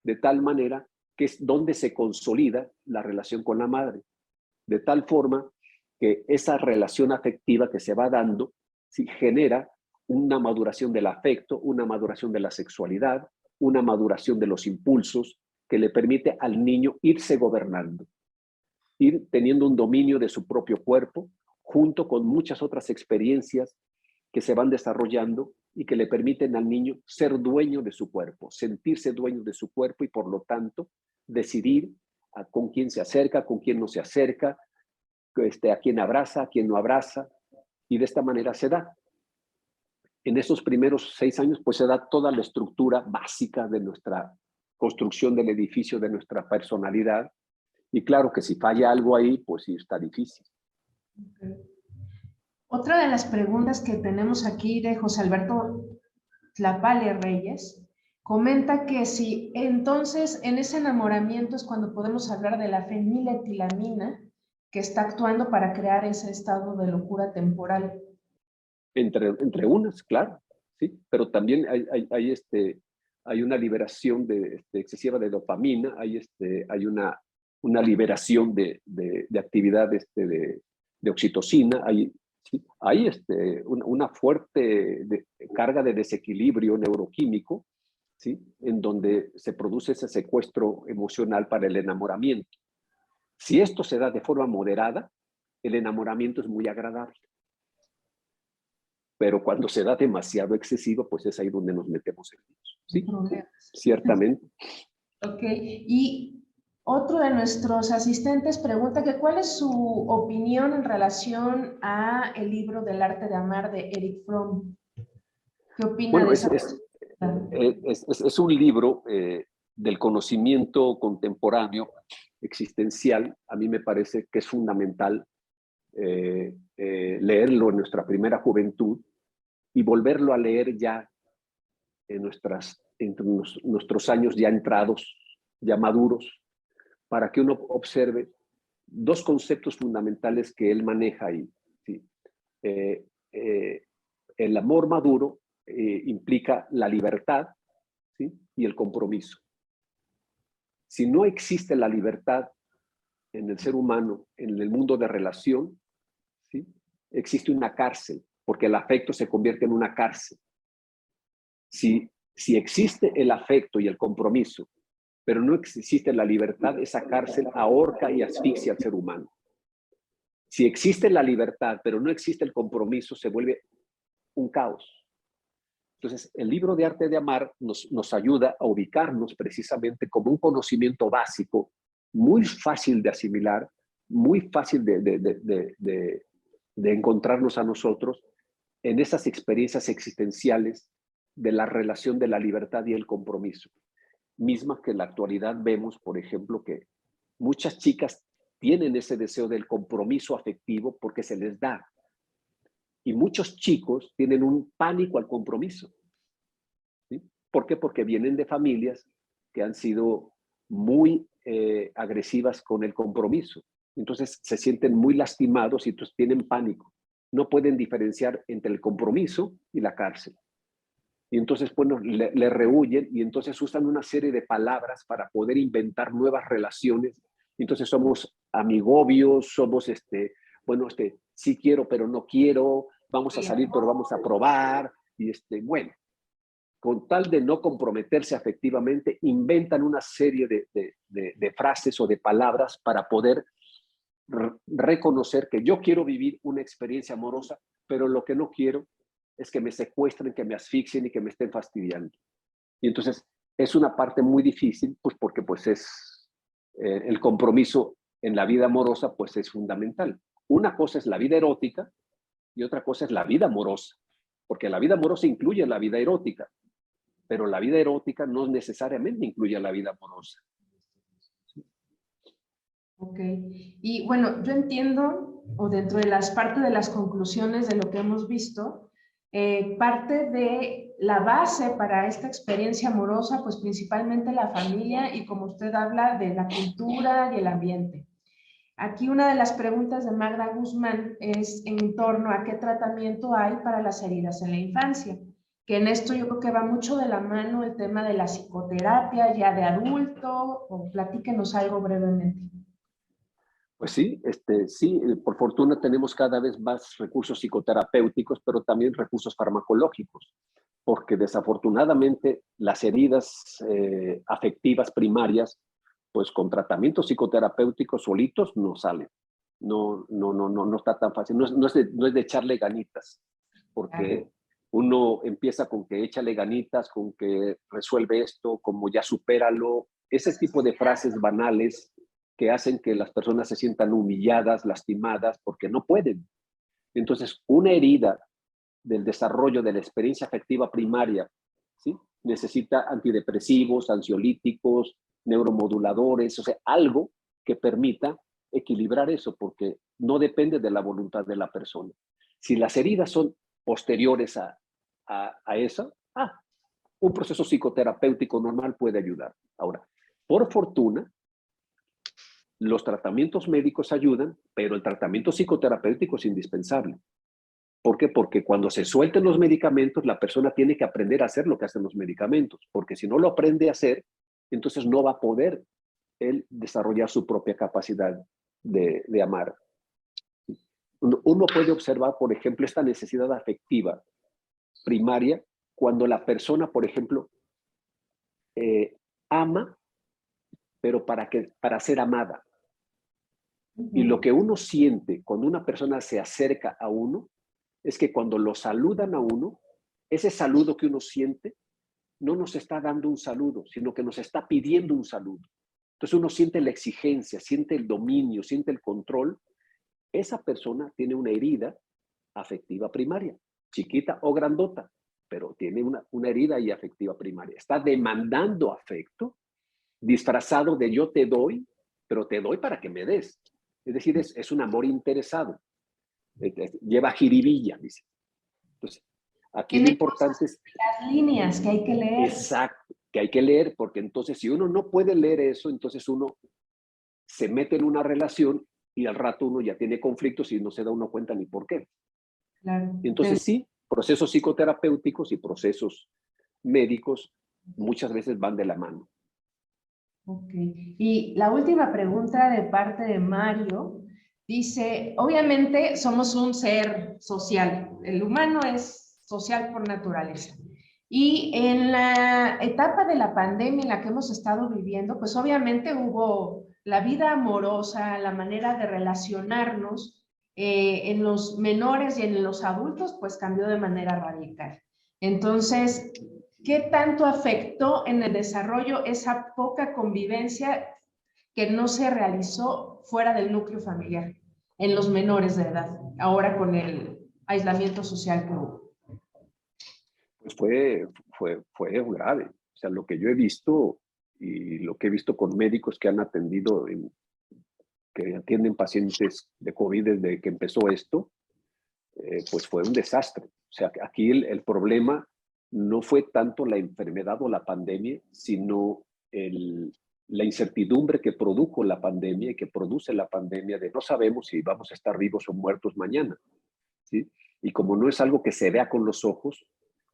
de tal manera que es donde se consolida la relación con la madre, de tal forma que esa relación afectiva que se va dando, ¿sí? Genera una maduración del afecto, una maduración de la sexualidad, una maduración de los impulsos que le permite al niño irse gobernando, ir teniendo un dominio de su propio cuerpo, junto con muchas otras experiencias que se van desarrollando y que le permiten al niño ser dueño de su cuerpo, sentirse dueño de su cuerpo y por lo tanto decidir con quién se acerca, con quién no se acerca, a quién abraza, a quién no abraza, y de esta manera se da. En esos primeros 6 años pues se da toda la estructura básica de nuestra construcción del edificio, de nuestra personalidad, y claro que si falla algo ahí, pues sí está difícil. Okay. Otra de las preguntas que tenemos aquí de José Alberto Tlapale Reyes, comenta que si entonces en ese enamoramiento es cuando podemos hablar de la feniletilamina que está actuando para crear ese estado de locura temporal. Entre unas, claro, sí, pero también hay una liberación excesiva de dopamina, hay una liberación de actividad de oxitocina, hay una fuerte carga de desequilibrio neuroquímico, ¿sí? En donde se produce ese secuestro emocional para el enamoramiento. Si esto se da de forma moderada, el enamoramiento es muy agradable. Pero cuando se da demasiado excesivo, pues es ahí donde nos metemos en ellos. Sí, ciertamente. Ok, y otro de nuestros asistentes pregunta que cuál es su opinión en relación a el libro del arte de amar de Erich Fromm. ¿Qué opina bueno, de esa? es un libro del conocimiento contemporáneo, existencial. A mí me parece que es fundamental leerlo en nuestra primera juventud y volverlo a leer ya en nuestros años ya entrados, ya maduros, para que uno observe dos conceptos fundamentales que él maneja ahí. ¿Sí? El amor maduro implica la libertad, ¿sí? Y el compromiso. Si no existe la libertad en el ser humano, en el mundo de relación, ¿sí? Existe una cárcel, porque el afecto se convierte en una cárcel. Si existe el afecto y el compromiso, pero no existe la libertad, esa cárcel ahorca y asfixia al ser humano. Si existe la libertad, pero no existe el compromiso, se vuelve un caos. Entonces, el libro de Arte de Amar nos ayuda a ubicarnos precisamente como un conocimiento básico, muy fácil de asimilar, muy fácil de encontrarnos a nosotros en esas experiencias existenciales de la relación de la libertad y el compromiso. Mismas que en la actualidad vemos, por ejemplo, que muchas chicas tienen ese deseo del compromiso afectivo porque se les da. Y muchos chicos tienen un pánico al compromiso. ¿Sí? ¿Por qué? Porque vienen de familias que han sido muy agresivas con el compromiso. Entonces se sienten muy lastimados y entonces tienen pánico. no pueden diferenciar entre el compromiso y la cárcel. Y entonces, bueno, le rehuyen y entonces usan una serie de palabras para poder inventar nuevas relaciones. Entonces somos amigobios, somos, bueno, sí quiero, pero no quiero, vamos a salir, pero vamos a probar. Y bueno, con tal de no comprometerse afectivamente, inventan una serie de frases o de palabras para poder reconocer que yo quiero vivir una experiencia amorosa, pero lo que no quiero es que me secuestren, que me asfixien y que me estén fastidiando. Y entonces es una parte muy difícil, pues porque pues es el compromiso en la vida amorosa, pues es fundamental. Una cosa es la vida erótica y otra cosa es la vida amorosa, porque la vida amorosa incluye la vida erótica, pero la vida erótica no necesariamente incluye la vida amorosa. Ok. Y bueno, yo entiendo, o dentro de las partes de las conclusiones de lo que hemos visto, parte de la base para esta experiencia amorosa, pues principalmente la familia y como usted habla de la cultura y el ambiente. Aquí una de las preguntas de Magda Guzmán es en torno a qué tratamiento hay para las heridas en la infancia, que en esto yo creo que va mucho de la mano el tema de la psicoterapia ya de adulto, o platíquenos algo brevemente. Pues sí, sí, por fortuna tenemos cada vez más recursos psicoterapéuticos, pero también recursos farmacológicos, porque desafortunadamente las heridas afectivas primarias, pues con tratamientos psicoterapéuticos solitos no salen. No está tan fácil. No es de echarle ganitas, porque uno empieza con que échale ganitas, con que resuelve esto, como ya supéralo. Ese tipo de frases banales que hacen que las personas se sientan humilladas, lastimadas, porque no pueden. Entonces, una herida del desarrollo de la experiencia afectiva primaria, ¿sí? Necesita antidepresivos, ansiolíticos, neuromoduladores, o sea, algo que permita equilibrar eso, porque no depende de la voluntad de la persona. Si las heridas son posteriores a eso, un proceso psicoterapéutico normal puede ayudar. Ahora, por fortuna, los tratamientos médicos ayudan, pero el tratamiento psicoterapéutico es indispensable. ¿Por qué? Porque cuando se suelten los medicamentos, la persona tiene que aprender a hacer lo que hacen los medicamentos, porque si no lo aprende a hacer, entonces no va a poder él desarrollar su propia capacidad de amar. Uno puede observar, por ejemplo, esta necesidad afectiva primaria cuando la persona, por ejemplo, ama, pero para ser amada. Y lo que uno siente cuando una persona se acerca a uno es que cuando lo saludan a uno, ese saludo que uno siente no nos está dando un saludo, sino que nos está pidiendo un saludo. Entonces uno siente la exigencia, siente el dominio, siente el control. Esa persona tiene una herida afectiva primaria, chiquita o grandota, pero tiene una herida y afectiva primaria. Está demandando afecto, disfrazado de yo te doy, pero te doy para que me des. Es decir, es un amor interesado. Lleva jiribilla, dice. Entonces, aquí lo importante es... Las líneas que hay que leer. Exacto, que hay que leer, porque entonces si uno no puede leer eso, entonces uno se mete en una relación y al rato uno ya tiene conflictos y no se da uno cuenta ni por qué. Claro. Entonces sí, procesos psicoterapéuticos y procesos médicos muchas veces van de la mano. Ok. Y la última pregunta de parte de Mario dice, obviamente somos un ser social, el humano es social por naturaleza. Y en la etapa de la pandemia en la que hemos estado viviendo, pues obviamente hubo la vida amorosa, la manera de relacionarnos en los menores y en los adultos, pues cambió de manera radical. Entonces, ¿qué tanto afectó en el desarrollo esa poca convivencia que no se realizó fuera del núcleo familiar en los menores de edad, ahora con el aislamiento social que hubo? Pues fue grave. O sea, lo que yo he visto y lo que he visto con médicos que han atendido, que atienden pacientes de COVID desde que empezó esto, pues fue un desastre. O sea, aquí el problema no fue tanto la enfermedad o la pandemia, sino la incertidumbre que produjo la pandemia y que produce la pandemia de no sabemos si vamos a estar vivos o muertos mañana. ¿sí? Y como no es algo que se vea con los ojos,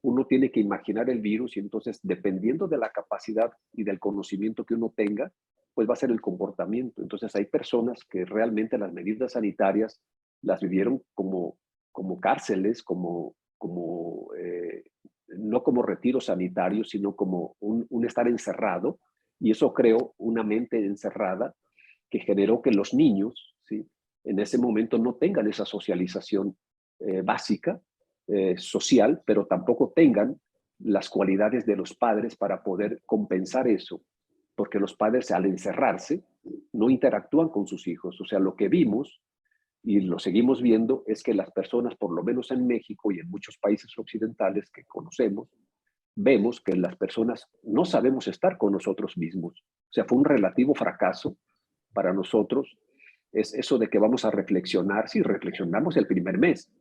uno tiene que imaginar el virus y entonces, dependiendo de la capacidad y del conocimiento que uno tenga, pues va a ser el comportamiento. Entonces hay personas que realmente las medidas sanitarias las vivieron como cárceles, no como retiro sanitario, sino como un estar encerrado, y eso creó una mente encerrada que generó que los niños, ¿sí?, en ese momento no tengan esa socialización básica, social, pero tampoco tengan las cualidades de los padres para poder compensar eso, porque los padres al encerrarse no interactúan con sus hijos. O sea, lo que vimos y lo seguimos viendo es que las personas, por lo menos en México y en muchos países occidentales que conocemos, vemos que las personas no sabemos estar con nosotros mismos. O sea, fue un relativo fracaso para nosotros. Es eso de que vamos a reflexionar. Sí, reflexionamos el primer mes.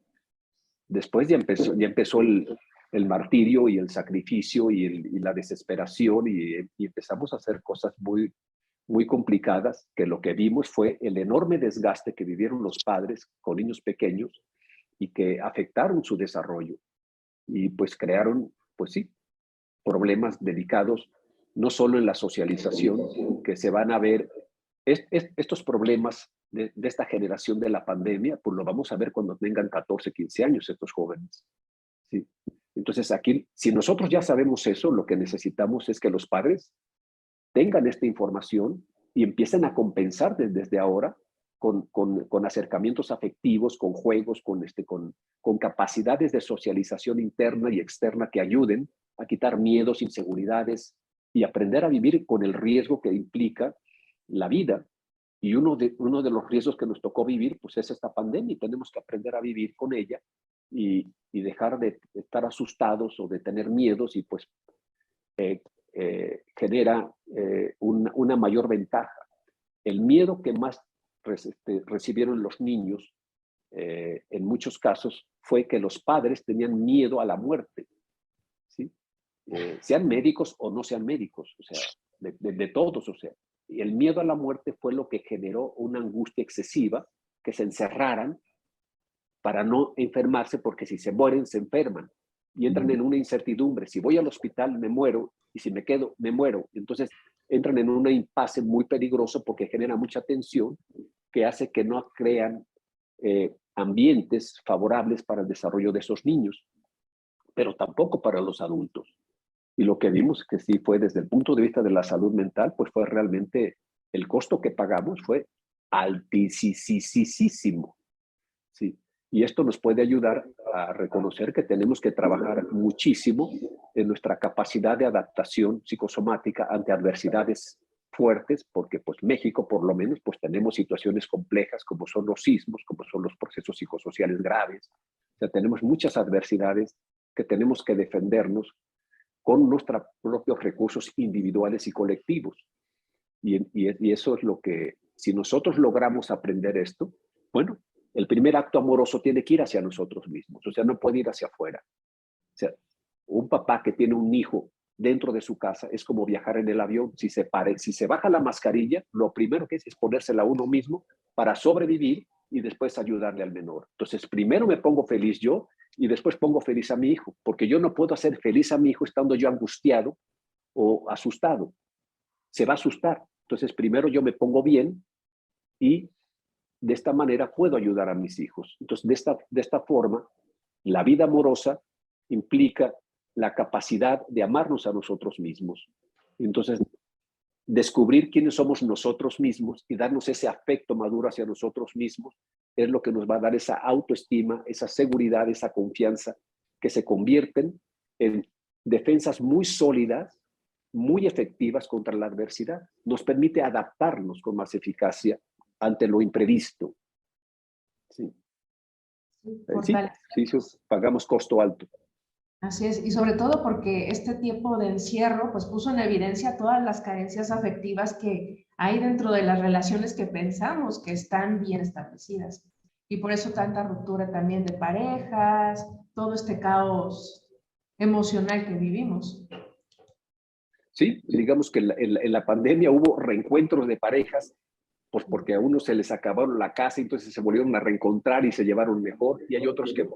Después ya empezó el martirio y el sacrificio y la desesperación y empezamos a hacer cosas muy, muy complicadas, que lo que vimos fue el enorme desgaste que vivieron los padres con niños pequeños y que afectaron su desarrollo y pues crearon, pues sí, problemas delicados, no solo en la socialización, que se van a ver, estos problemas de esta generación de la pandemia, pues lo vamos a ver cuando tengan 14, 15 años estos jóvenes. ¿Sí? Entonces aquí, si nosotros ya sabemos eso, lo que necesitamos es que los padres tengan esta información y empiecen a compensar desde ahora con acercamientos afectivos, con juegos, con capacidades de socialización interna y externa que ayuden a quitar miedos, inseguridades y aprender a vivir con el riesgo que implica la vida. Y uno de los riesgos que nos tocó vivir, pues es esta pandemia y tenemos que aprender a vivir con ella y dejar de estar asustados o de tener miedos y pues genera una mayor ventaja. El miedo que más recibieron los niños en muchos casos fue que los padres tenían miedo a la muerte, ¿sí? Sean médicos o no sean médicos, o sea, de todos, o sea. Y el miedo a la muerte fue lo que generó una angustia excesiva, que se encerraran para no enfermarse, porque si se mueren, se enferman y entran en una incertidumbre. Si voy al hospital, me muero, y si me quedo, me muero. Entonces entran en un impasse muy peligroso porque genera mucha tensión que hace que no crean ambientes favorables para el desarrollo de esos niños, pero tampoco para los adultos. Y lo que vimos que sí fue desde el punto de vista de la salud mental, pues fue realmente el costo que pagamos fue altísimo. Sí. Y esto nos puede ayudar a reconocer que tenemos que trabajar muchísimo en nuestra capacidad de adaptación psicosomática ante adversidades fuertes, porque pues México por lo menos pues tenemos situaciones complejas como son los sismos, como son los procesos psicosociales graves. O sea, tenemos muchas adversidades que tenemos que defendernos con nuestros propios recursos individuales y colectivos. Y eso es lo que, si nosotros logramos aprender esto, bueno, el primer acto amoroso tiene que ir hacia nosotros mismos, o sea, no puede ir hacia afuera. O sea, un papá que tiene un hijo dentro de su casa es como viajar en el avión. Si se baja la mascarilla, lo primero que es ponérsela a uno mismo para sobrevivir y después ayudarle al menor. Entonces, primero me pongo feliz yo y después pongo feliz a mi hijo, porque yo no puedo hacer feliz a mi hijo estando yo angustiado o asustado. Se va a asustar. Entonces, primero yo me pongo bien y de esta manera puedo ayudar a mis hijos. Entonces, de esta forma, la vida amorosa implica la capacidad de amarnos a nosotros mismos. Entonces, descubrir quiénes somos nosotros mismos y darnos ese afecto maduro hacia nosotros mismos es lo que nos va a dar esa autoestima, esa seguridad, esa confianza, que se convierten en defensas muy sólidas, muy efectivas contra la adversidad. Nos permite adaptarnos con más eficacia ante lo imprevisto. Sí, sí, pagamos costo alto. Así es, y sobre todo porque este tiempo de encierro pues puso en evidencia todas las carencias afectivas que hay dentro de las relaciones que pensamos que están bien establecidas. Y por eso tanta ruptura también de parejas, todo este caos emocional que vivimos. Sí, digamos que en la pandemia hubo reencuentros de parejas pues porque a unos se les acabaron la casa, entonces se volvieron a reencontrar y se llevaron mejor, y hay otros que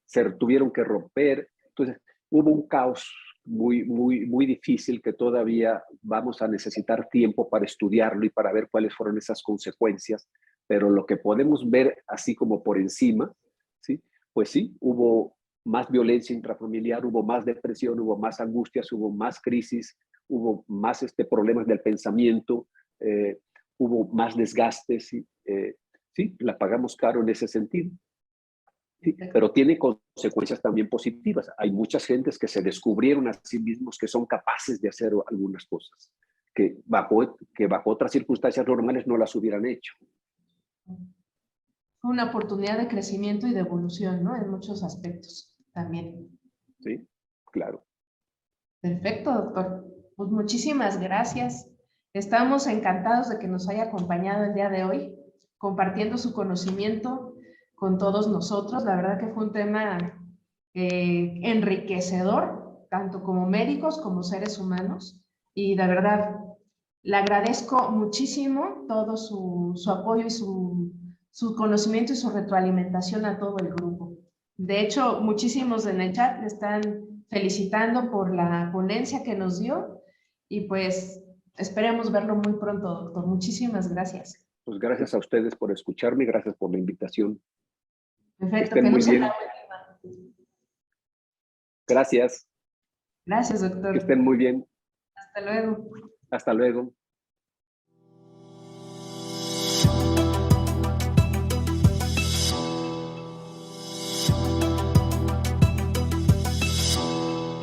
se tuvieron que romper. Entonces, hubo un caos muy difícil que todavía vamos a necesitar tiempo para estudiarlo y para ver cuáles fueron esas consecuencias, pero lo que podemos ver así como por encima, ¿sí? Pues sí, hubo más violencia intrafamiliar, hubo más depresión, hubo más angustias, hubo más crisis, hubo más problemas del pensamiento, hubo más desgastes, ¿sí? Sí, la pagamos caro en ese sentido. Sí, pero tiene consecuencias también positivas. Hay muchas gentes que se descubrieron a sí mismos que son capaces de hacer algunas cosas, que bajo otras circunstancias normales no las hubieran hecho. Una oportunidad de crecimiento y de evolución, ¿no? En muchos aspectos también. Sí, claro. Perfecto, doctor. Pues muchísimas gracias. Estamos encantados de que nos haya acompañado el día de hoy, compartiendo su conocimiento con todos nosotros. La verdad que fue un tema enriquecedor, tanto como médicos como seres humanos. Y de verdad, le agradezco muchísimo todo su apoyo y su conocimiento y su retroalimentación a todo el grupo. De hecho, muchísimos en el chat le están felicitando por la ponencia que nos dio y pues esperemos verlo muy pronto, doctor. Muchísimas gracias. Pues gracias a ustedes por escucharme y gracias por la invitación. Perfecto, Que estén que no muy sea bien. la última. Gracias. Gracias, Que doctor. estén muy bien. Hasta luego. Hasta luego.